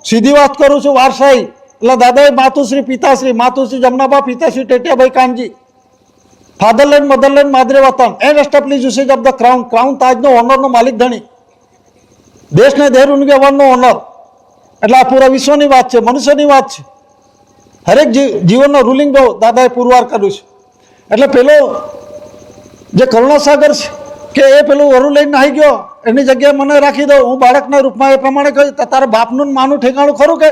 [SPEAKER 1] સીધી વાત કરું છું, વારસાઈ. એટલે દાદાએ માતુશ્રી જમનાબા, પિતાશ્રી ટેટિયાભાઈ કાનજી, ફાધરલેન્ડ મધરલેન્ડ માદરે વતન, and establish usage of the crown તાજનો ઓનરનો માલિક ધણી, દેશને દેર ઉનકે વનનો ઓનર. એટલે આ પૂરા વિશ્વની વાત છે, મનુષ્યની વાત છે. હરેક જીવનનો રૂલિંગ બહુ દાદાએ પુરવાર કર્યું છે. એટલે પેલો જે કરુણાસાગર છે કે એ પેલું વરુ લઈને નાહી ગયો, એની જગ્યાએ મને રાખી દો, હું બાળકના રૂપમાં. એ પ્રમાણે કહ્યું, તારા બાપનું માનું ઠેકાણું ખરું કે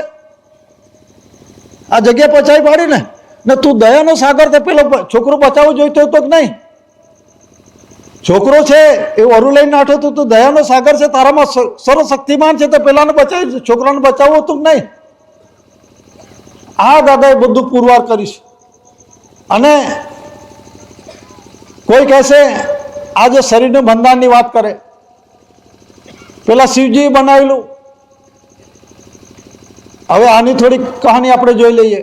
[SPEAKER 1] આ જગ્યા પચાવી પાડી ને તું દયાનો સાગર, તે પેલો છોકરો બચાવવું જોઈતો હતો કે નહીં? છોકરો છે એ વરુ લઈને નાઠો, તો તું દયાનો સાગર છે, તારામાં સર્વશક્તિમાન છે, તો પેલાને બચાવી, છોકરાને બચાવવું હતું કે નહીં? આ દાદાએ બધું પુરવાર કર્યું છે. અને કોઈ કહેશે આ જે શરીરનું બંધારણની વાત કરે, પેલા શિવજીએ બનાવેલું. હવે આની થોડી કહાની આપણે જોઈ લઈએ.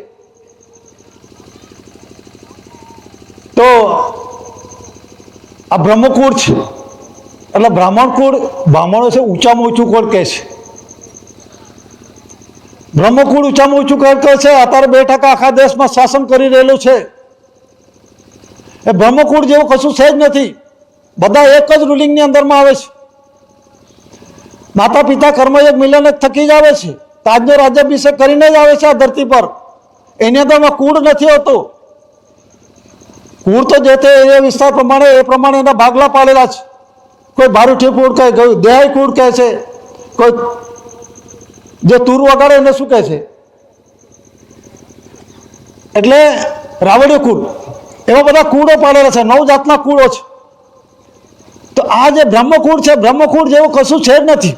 [SPEAKER 1] તો આ બ્રહ્મકુળ છે, એટલે બ્રાહ્મણકુળ, બ્રાહ્મણો છે ઊંચામાં ઊંચું કુળ કહે છે. બ્રહ્મકુળ ઊંચામાં ઊંચું કુળ કહે છે. અત્યારે 2% આખા દેશમાં શાસન કરી રહેલું છે. એ બ્રહ્મકુળ જેવું કશું છે જ નથી. બધા એક જ રૂલિંગની અંદરમાં આવે છે. માતા પિતા કર્મયોગ મિલન થકી જ આવે છે. તાજનો રાજ્યાભિષેક કરીને જ આવે છે આ ધરતી પર. એની અંદરમાં કુળ નથી હોતો. કુળ તો જે તે એ વિસ્તાર પ્રમાણે એ પ્રમાણે એના ભાગલા પાડેલા છે. કોઈ ભારૂઠી કુળ કહે, કોઈ દેહાઈ કુળ કહે છે, કોઈ જે તુર વગાડે એને શું કહે છે?
[SPEAKER 2] એટલે રાવડીય કુળ, એવા બધા કુળો પાડેલા છે, 9 જાતના કુળો છે. તો આ જે બ્રહ્મકુળ છે, બ્રહ્મકુળ જેવું કશું છે જ નથી.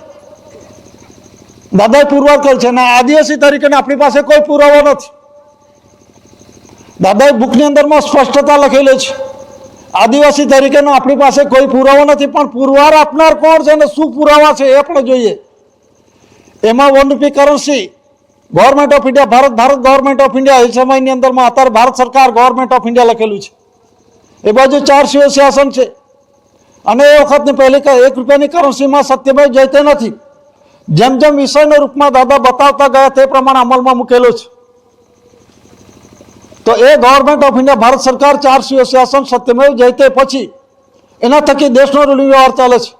[SPEAKER 2] દાદાએ પુરવાર કર્યું છે, અને આદિવાસી તરીકે આપણી પાસે કોઈ પુરાવો નથી. દાદાએ બુકની અંદરમાં સ્પષ્ટતા લખેલી છે, આદિવાસી તરીકેનો આપણી પાસે કોઈ પુરાવો નથી. પણ પુરવાર આપનાર કોણ છે અને શું પુરાવા છે એ પણ જોઈએ. એમાં one rupee currency government of India, ભારત ગવર્મેન્ટ ઓફ ઇન્ડિયા, એ સમયની અંદરમાં અત્યારે ભારત સરકાર ગવર્મેન્ટ ઓફ ઇન્ડિયા લખેલું છે. એ બાજુ 4 શિવ શાસન છે. અને એ વખતની પહેલી 1 રૂપિયાની કરન્સીમાં સત્યમેવ જયતે નથી. જેમ જેમ વિષયના રૂપમાં દાદા બતાવતા ગયા તે પ્રમાણે અમલમાં મૂકેલો છે. તો એ ગવર્મેન્ટ ઓફ ઇન્ડિયા, ભારત સરકાર 4 શિવ શાસન સત્યમેવ જયતે પછી એના થકી દેશનો રૂલિંગ વ્યવહાર ચાલે છે.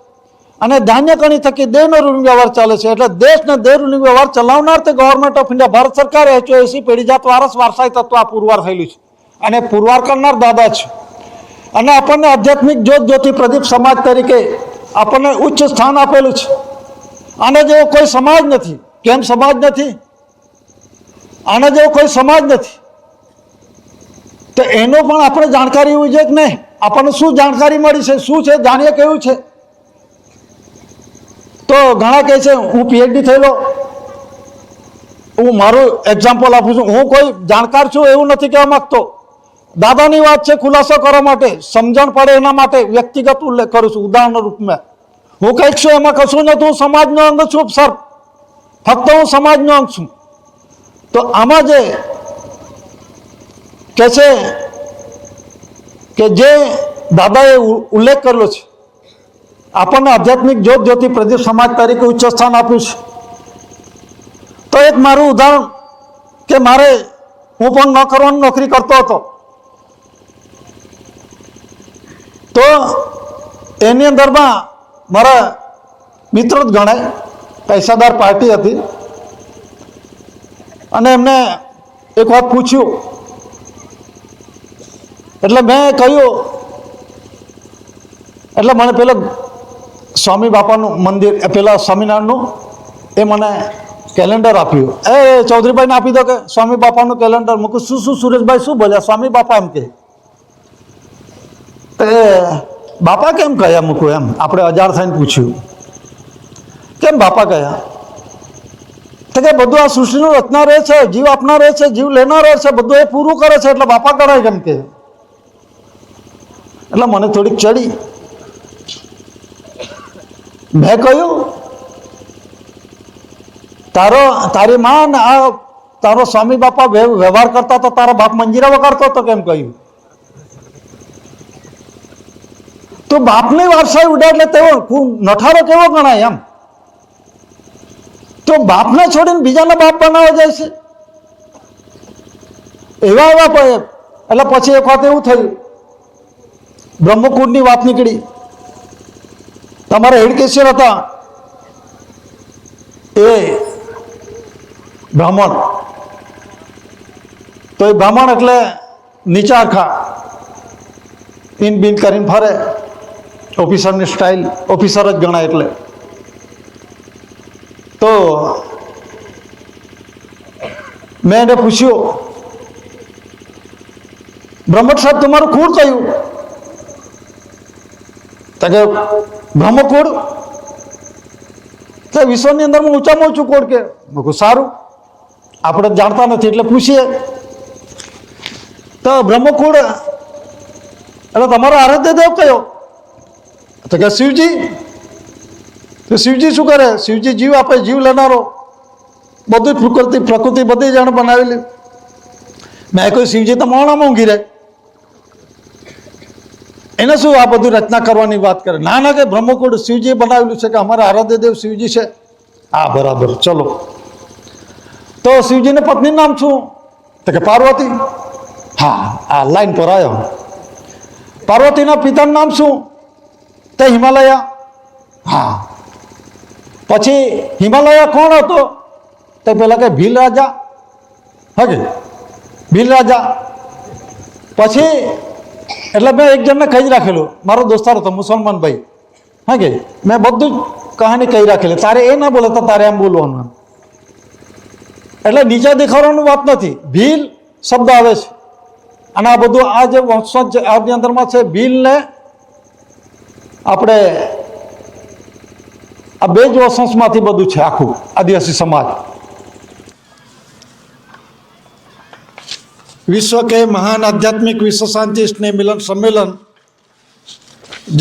[SPEAKER 2] અને ધાન્ય કણી થકી દેહનો રૂલિંગ વ્યવહાર ચાલે છે. એટલે દેશ ને દેહ રૂલિંગ વ્યવહાર ચલાવનાર તે ગવર્મેન્ટ ઓફ ઇન્ડિયા, ભારત સરકાર, HOAC પેઢી જાત વારસ વારસાઈ તત્વ આ પુરવાર થયેલું છે. અને પુરવાર કરનાર દાદા છે. અને આપણને આધ્યાત્મિક જ્યોત જ્યોતિ પ્રદીપ સમાજ તરીકે આપણને ઉચ્ચ સ્થાન આપેલું છે. આને જેવો કોઈ સમાજ નથી. કેમ સમાજ નથી? આને જેવો કોઈ સમાજ નથી. તો એનો પણ આપણે જાણકારી હોવી જોઈએ કે નહીં? આપણને શું જાણકારી મળી છે, શું છે, જાણીએ કેવું છે? તો ઘણા કહે છે હું PhD થયેલો, હું મારું એક્ઝામ્પલ આપું છું, હું કોઈ જાણકાર છું એવું નથી કહેવા માંગતો. દાદાની વાત છે, ખુલાસો કરવા માટે, સમજણ પડે એના માટે વ્યક્તિગત ઉલ્લેખ કરું છું ઉદાહરણ રૂપમાં. હું કંઈક છું એમાં કશું નથી. હું સમાજનો અંગ છું સર, ફક્ત હું સમાજનો અંગ છું. તો આમાં જે કહે છે કે જે દાદાએ ઉલ્લેખ કરેલો છે, આપણને આધ્યાત્મિક જ્યોત જ્યોતિ પ્રદીપ સમાજ તરીકે ઉચ્ચ સ્થાન આપ્યું છે. તો એક મારું ઉદાહરણ કે મારે, હું પણ ન કરવાની નોકરી કરતો હતો. તો એની અંદરમાં મારા મિત્રો જ ગણાય, પૈસાદાર પાર્ટી હતી. અને એમને એક વાત પૂછ્યું, એટલે મેં કહ્યું, એટલે મને પેલો સ્વામી બાપાનું મંદિર, પેલા સ્વામિનારાયણનું, એ મને કેલેન્ડર આપ્યું. ચૌધરીભાઈને આપી દો કે સ્વામી બાપાનું કેલેન્ડર. મૂકું શું સુરેશભાઈ શું બોલ્યા? સ્વામી બાપા એમ કહે. બાપા કેમ કયા મૂકું? એમ આપણે અજાણ થઈને પૂછ્યું, કેમ બાપા કયા? તો કે બધું આ સૃષ્ટિનું રચનાર રહે છે, જીવ આપનાર રહે છે, જીવ લેનાર રહે છે, બધું એ પૂરું કરે છે, એટલે બાપા કરાય કેમ કે. એટલે મને થોડીક ચડી. મેં કહ્યું, તારી માં ને આ તારો સ્વામી બાપા વ્યવહાર કરતા તો તારા બાપ મંજીરા વગાડતો હતો કેમ કહ્યું? તો બાપની વારસાઈ ઉડે એટલે તેવો નઠારો કેવો ગણાય એમ? તો બાપને છોડીને બીજાના બાપ બનાવવા જાય છે એવા એટલે પછી એક વાત એવું થયું, બ્રહ્મકુળની વાત નીકળી. તમારા હેડકેશર હતા એ બ્રાહ્મણ. તો એ બ્રાહ્મણ એટલે નીચા આખા ઇન બિન કરીને ફરે, ઓફિસરની સ્ટાઇલ, ઓફિસર જ ગણાય. એટલે તો મેં એને પૂછ્યું, બ્રહ્મટ સાહેબ તમારું કુળ કયું? તો કે બ્રહ્મકુળ. તો વિશ્વની અંદરમાં ઊંચામાં ઊંચું કુળ કે? સારું, આપણે જાણતા નથી એટલે પૂછીએ. તો બ્રહ્મકુળ એટલે તમારો આરાધ્ય દેવ કયો? તો કે શિવજી. તો શિવજી શું કરે? શિવજી જીવ આપે, જીવ લેનારો, બધું પ્રકૃતિ બધી જાણે બનાવેલી. મેં કહ્યું શિવજી તો મોણામાં ઊંઘી રહે, એને શું આ બધું રચના કરવાની વાત કરે? ના ના, કે બ્રહ્મકુળ શિવજીએ બનાવેલું છે, કે અમારા આરાધ્ય દેવ શિવજી છે. હા બરાબર, ચલો. તો શિવજીને પત્નીનું નામ શું? તો કે પાર્વતી. હા, આ લાઈન પર આવ્યો. પાર્વતીના પિતાનું નામ શું? તે હિમાલયા. હા. પછી હિમાલયા કોણ હતો? તો પેલા કે ભીલ રાજા. હા કે ભીલ રાજા. પછી એટલે મેં એક જણને કહી જ રાખેલું, મારો દોસ્તાર હતો મુસલમાન ભાઈ. હા કે મેં બધું જ કહાની કહી રાખેલી. તારે એ ના બોલે તો તારે એમ બોલવાનું. એટલે નીચા દેખાડવાની વાત નથી. ભીલ શબ્દ આવે છે. અને આ બધું આ જે વંશજ આની અંદરમાં છે, ભીલને આપણે આ બે જ વંશમાંથી બધું છે આખું આદિવાસી સમાજ. વિશ્વ કે મહાન આધ્યાત્મિક વિશ્વ શાંતિ સ્નેહ મિલન સંમેલન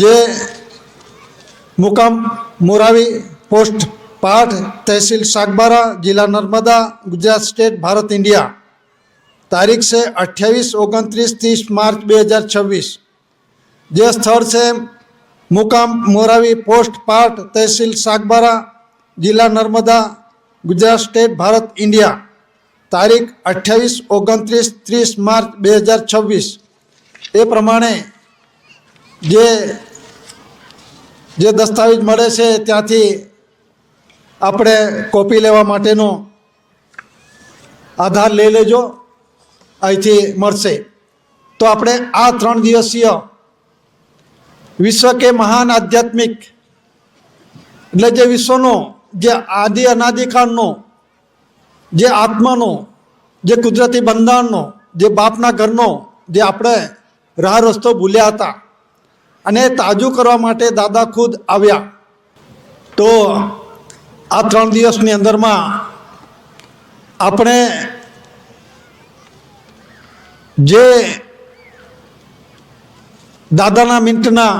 [SPEAKER 2] જે મુકામ મોરાવી, પોસ્ટ પાઠ, તહેસીલ સાગબારા, જિલ્લા નર્મદા, ગુજરાત સ્ટેટ, ભારત इंडिया, तारीख से 28, 29, 30 मार्च 2026. જે સ્થળ છે મુકામ મોરાવી, પોસ્ટ પાઠ, તહેસીલ સાગબારા, જિલ્લા નર્મદા, ગુજરાત સ્ટેટ, ભારત इंडिया, તારીખ 28, 29, 30 માર્ચ 2026. એ પ્રમાણે જે દસ્તાવેજ મળે છે ત્યાંથી આપણે કોપી લેવા માટેનો આધાર લઈ લેજો, અહીંથી મળશે. તો આપણે આ 3 દિવસીય વિશ્વ કે મહાન આધ્યાત્મિક એટલે જે વિશ્વનો જે આદિ અનાદિકાળનો જે આત્માનો જે કુદરતી બંધારણનો જે બાપના ઘરનો જે આપણે રાહ રસ્તો ભૂલ્યા હતા અને તાજું કરવા માટે દાદા ખુદ આવ્યા. તો આ 3 દિવસની અંદરમાં આપણે જે દાદાના મિન્ટના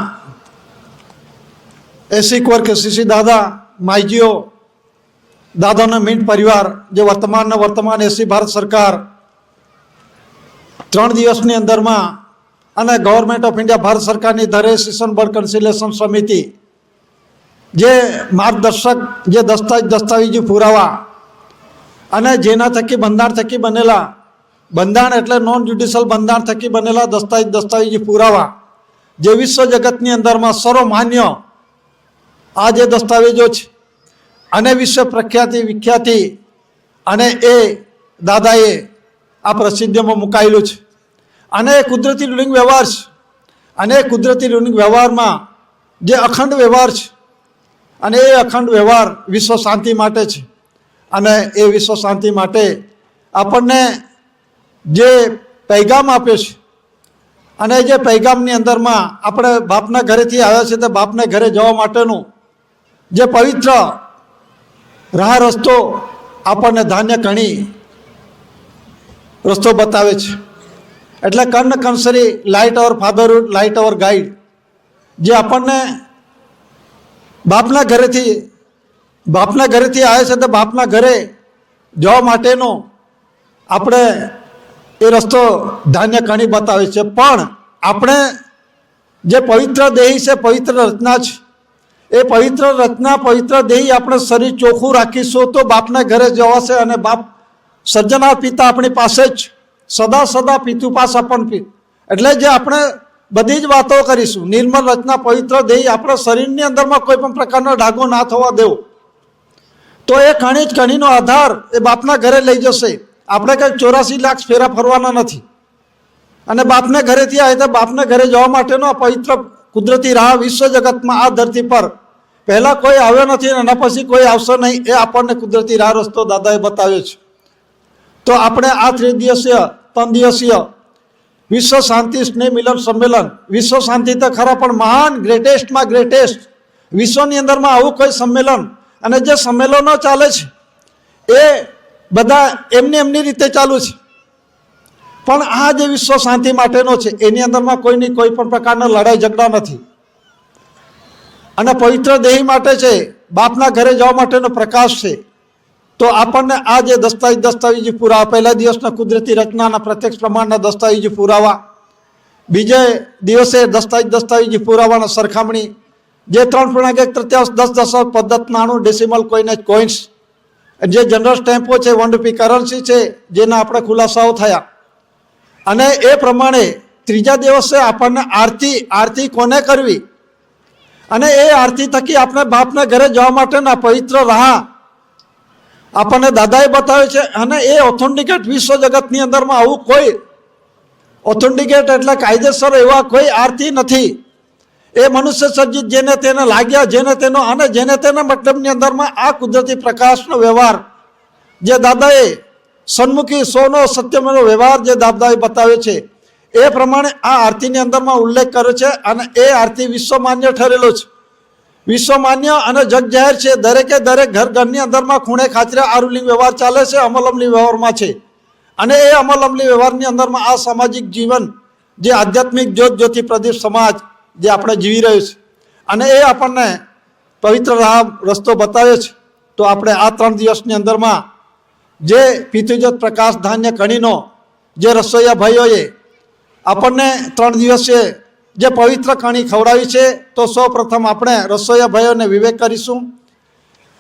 [SPEAKER 2] 80 વર્ષ સીસી દાદા માઈજીઓ, દાદાનો મિન્ટ પરિવાર જે વર્તમાન 80 ભારત સરકાર 3 દિવસની અંદરમાં અને ગવર્મેન્ટ ઓફ ઇન્ડિયા ભારત સરકારની ધરે સેશન બોર્ડ કન્સિલેશન સમિતિ જે માર્ગદર્શક જે દસ્તાવેજી પુરાવા અને જેના થકી બંધારણ થકી બનેલા બંધારણ એટલે નોન જ્યુડિશિયલ બંધારણ થકી બનેલા દસ્તાવેજી પુરાવા જે વિશ્વ જગતની અંદરમાં સર્વમાન્ય આ જે દસ્તાવેજો છે અને વિશ્વ પ્રખ્યાતિ વિખ્યાતિ અને એ દાદાએ આ પ્રસિદ્ધિમાં મુકાયેલું છે. અને એ કુદરતી રૂલિંગ વ્યવહાર છે અને એ કુદરતી રૂલિંગ વ્યવહારમાં જે અખંડ વ્યવહાર છે અને એ અખંડ વ્યવહાર વિશ્વ શાંતિ માટે છે. અને એ વિશ્વ શાંતિ માટે આપણને જે પૈગામ આપ્યો છે અને જે પૈગામની અંદરમાં આપણે બાપના ઘરેથી આવ્યા છે તે બાપને ઘરે જવા માટેનું જે પવિત્ર રાહ રસ્તો આપણને ધાન્ય કણી રસ્તો બતાવે છે. એટલે કર્ણ કંસરી લાઇટ અવર ફાધરહુડ, લાઇટ અવર ગાઈડ, જે આપણને બાપના ઘરેથી આવે છે તો બાપના ઘરે જવા માટેનો આપણે એ રસ્તો ધાન્ય કણી બતાવે છે. પણ આપણે જે પવિત્ર દેહી છે, પવિત્ર રચના છે, એ પવિત્ર રચના પવિત્ર દેહી આપણે શરીર ચોખ્ખું રાખીશું તો બાપના ઘરે જવાશે. અને બાપ સર્જનાર પિતા આપણી પાસે જ સદા પિતુ પાસ આપણ પી, એટલે જે આપણે બધી જ વાતો કરીશું. નિર્મળ રચના પવિત્ર દેહી આપણા શરીરની અંદરમાં કોઈ પણ પ્રકારનો ડાઘો ના થવા દેવો, તો એ કણીનો આધાર એ બાપના ઘરે લઈ જશે. આપણે કંઈક 84 લાખ ફેરા ફરવાના નથી. અને બાપને ઘરેથી આવે તો બાપને ઘરે જવા માટેનો આ પવિત્ર કુદરતી રાહ વિશ્વ જગતમાં આ ધરતી પર પહેલાં કોઈ આવ્યો નથી અને એના પછી કોઈ આવશે નહીં. એ આપણને કુદરતી રાહ રસ્તો દાદાએ બતાવ્યો છે. તો આપણે આ 3 દિવસીય વિશ્વ શાંતિ સ્નેહ મિલન સંમેલન, વિશ્વ શાંતિ તો ખરા પણ મહાન ગ્રેટેસ્ટમાં ગ્રેટેસ્ટ વિશ્વની અંદરમાં આવું કોઈ સંમેલન અને જે સંમેલનો ચાલે છે એ બધા એમની રીતે ચાલુ છે. પણ આ જે વિશ્વ શાંતિ માટેનો છે એની અંદરમાં કોઈની કોઈ પણ પ્રકારના લડાઈ ઝઘડા નથી. અને પવિત્ર દેહી માટે છે, બાપના ઘરે જવા માટેનો પ્રકાશ છે. તો આપણને આ જે દસ્તાવેજી પુરાવા, પહેલા દિવસના કુદરતી રચનાના પ્રત્યક્ષ પ્રમાણના દસ્તાવેજી પુરાવા, બીજે દિવસે દસ્તાવેજી પુરાવાના સરખામણી, જે 3.1 10 પદ્ધત 99 ડેસિમલ કોઇન્સ, જે જનરલ સ્ટેમ્પો છે, 1 રૂપી કરન્સી છે, જેના આપણે ખુલાસાઓ થયા. અને એ પ્રમાણે ત્રીજા દિવસે આપણને આરતી કોને કરવી અને એ આરતી થકી આપણે બાપના ઘરે જવા માટેના પવિત્ર રાહ આપણને દાદાએ બતાવે છે. અને એ ઓથેન્ટિકેટ વિશ્વ જગતની અંદરમાં આવું કોઈ ઓથેન્ટિકેટ એટલે કાયદેસર એવા કોઈ આરતી નથી. એ મનુષ્ય સર્જિત જેને તેને લાગ્યા, જેને તેનો અને જેને તેના મતલબની અંદરમાં આ કુદરતી પ્રકાશનો વ્યવહાર જે દાદાએ સન્મુખી સોનો સત્યમેનો વ્યવહાર જે દાદાએ બતાવે છે એ પ્રમાણે આ આરતીની અંદરમાં ઉલ્લેખ કર્યો છે અને એ આરતી વિશ્વમાન્ય ઠરેલો છે. વિશ્વમાન્ય અને જગ જાહેર છે. દરેકે દરેક ઘરની અંદરમાં ખૂણે ખાચરે આરુલિંગ વ્યવહાર ચાલે છે, અમલ અમલી વ્યવહારમાં છે. અને એ અમલ અમલી વ્યવહારની અંદરમાં આ સામાજિક જીવન જે આધ્યાત્મિક જ્યોત જ્યોતિ પ્રદીપ સમાજ જે આપણે જીવી રહ્યો છે અને એ આપણને પવિત્ર રાહ રસ્તો બતાવે છે. તો આપણે આ 3 દિવસની અંદરમાં જે પિતૃજ્યોત પ્રકાશ ધાન્ય કણીનો જે રસોઈયા ભાઈઓએ આપણને 3 દિવસે જે પવિત્ર કણી ખવડાવી છે, તો સૌ પ્રથમ આપણે રસોઈયા ભાઈઓને વિવેક કરીશું.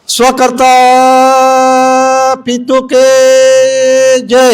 [SPEAKER 2] સ્વકર્તા પિતુ કે જય.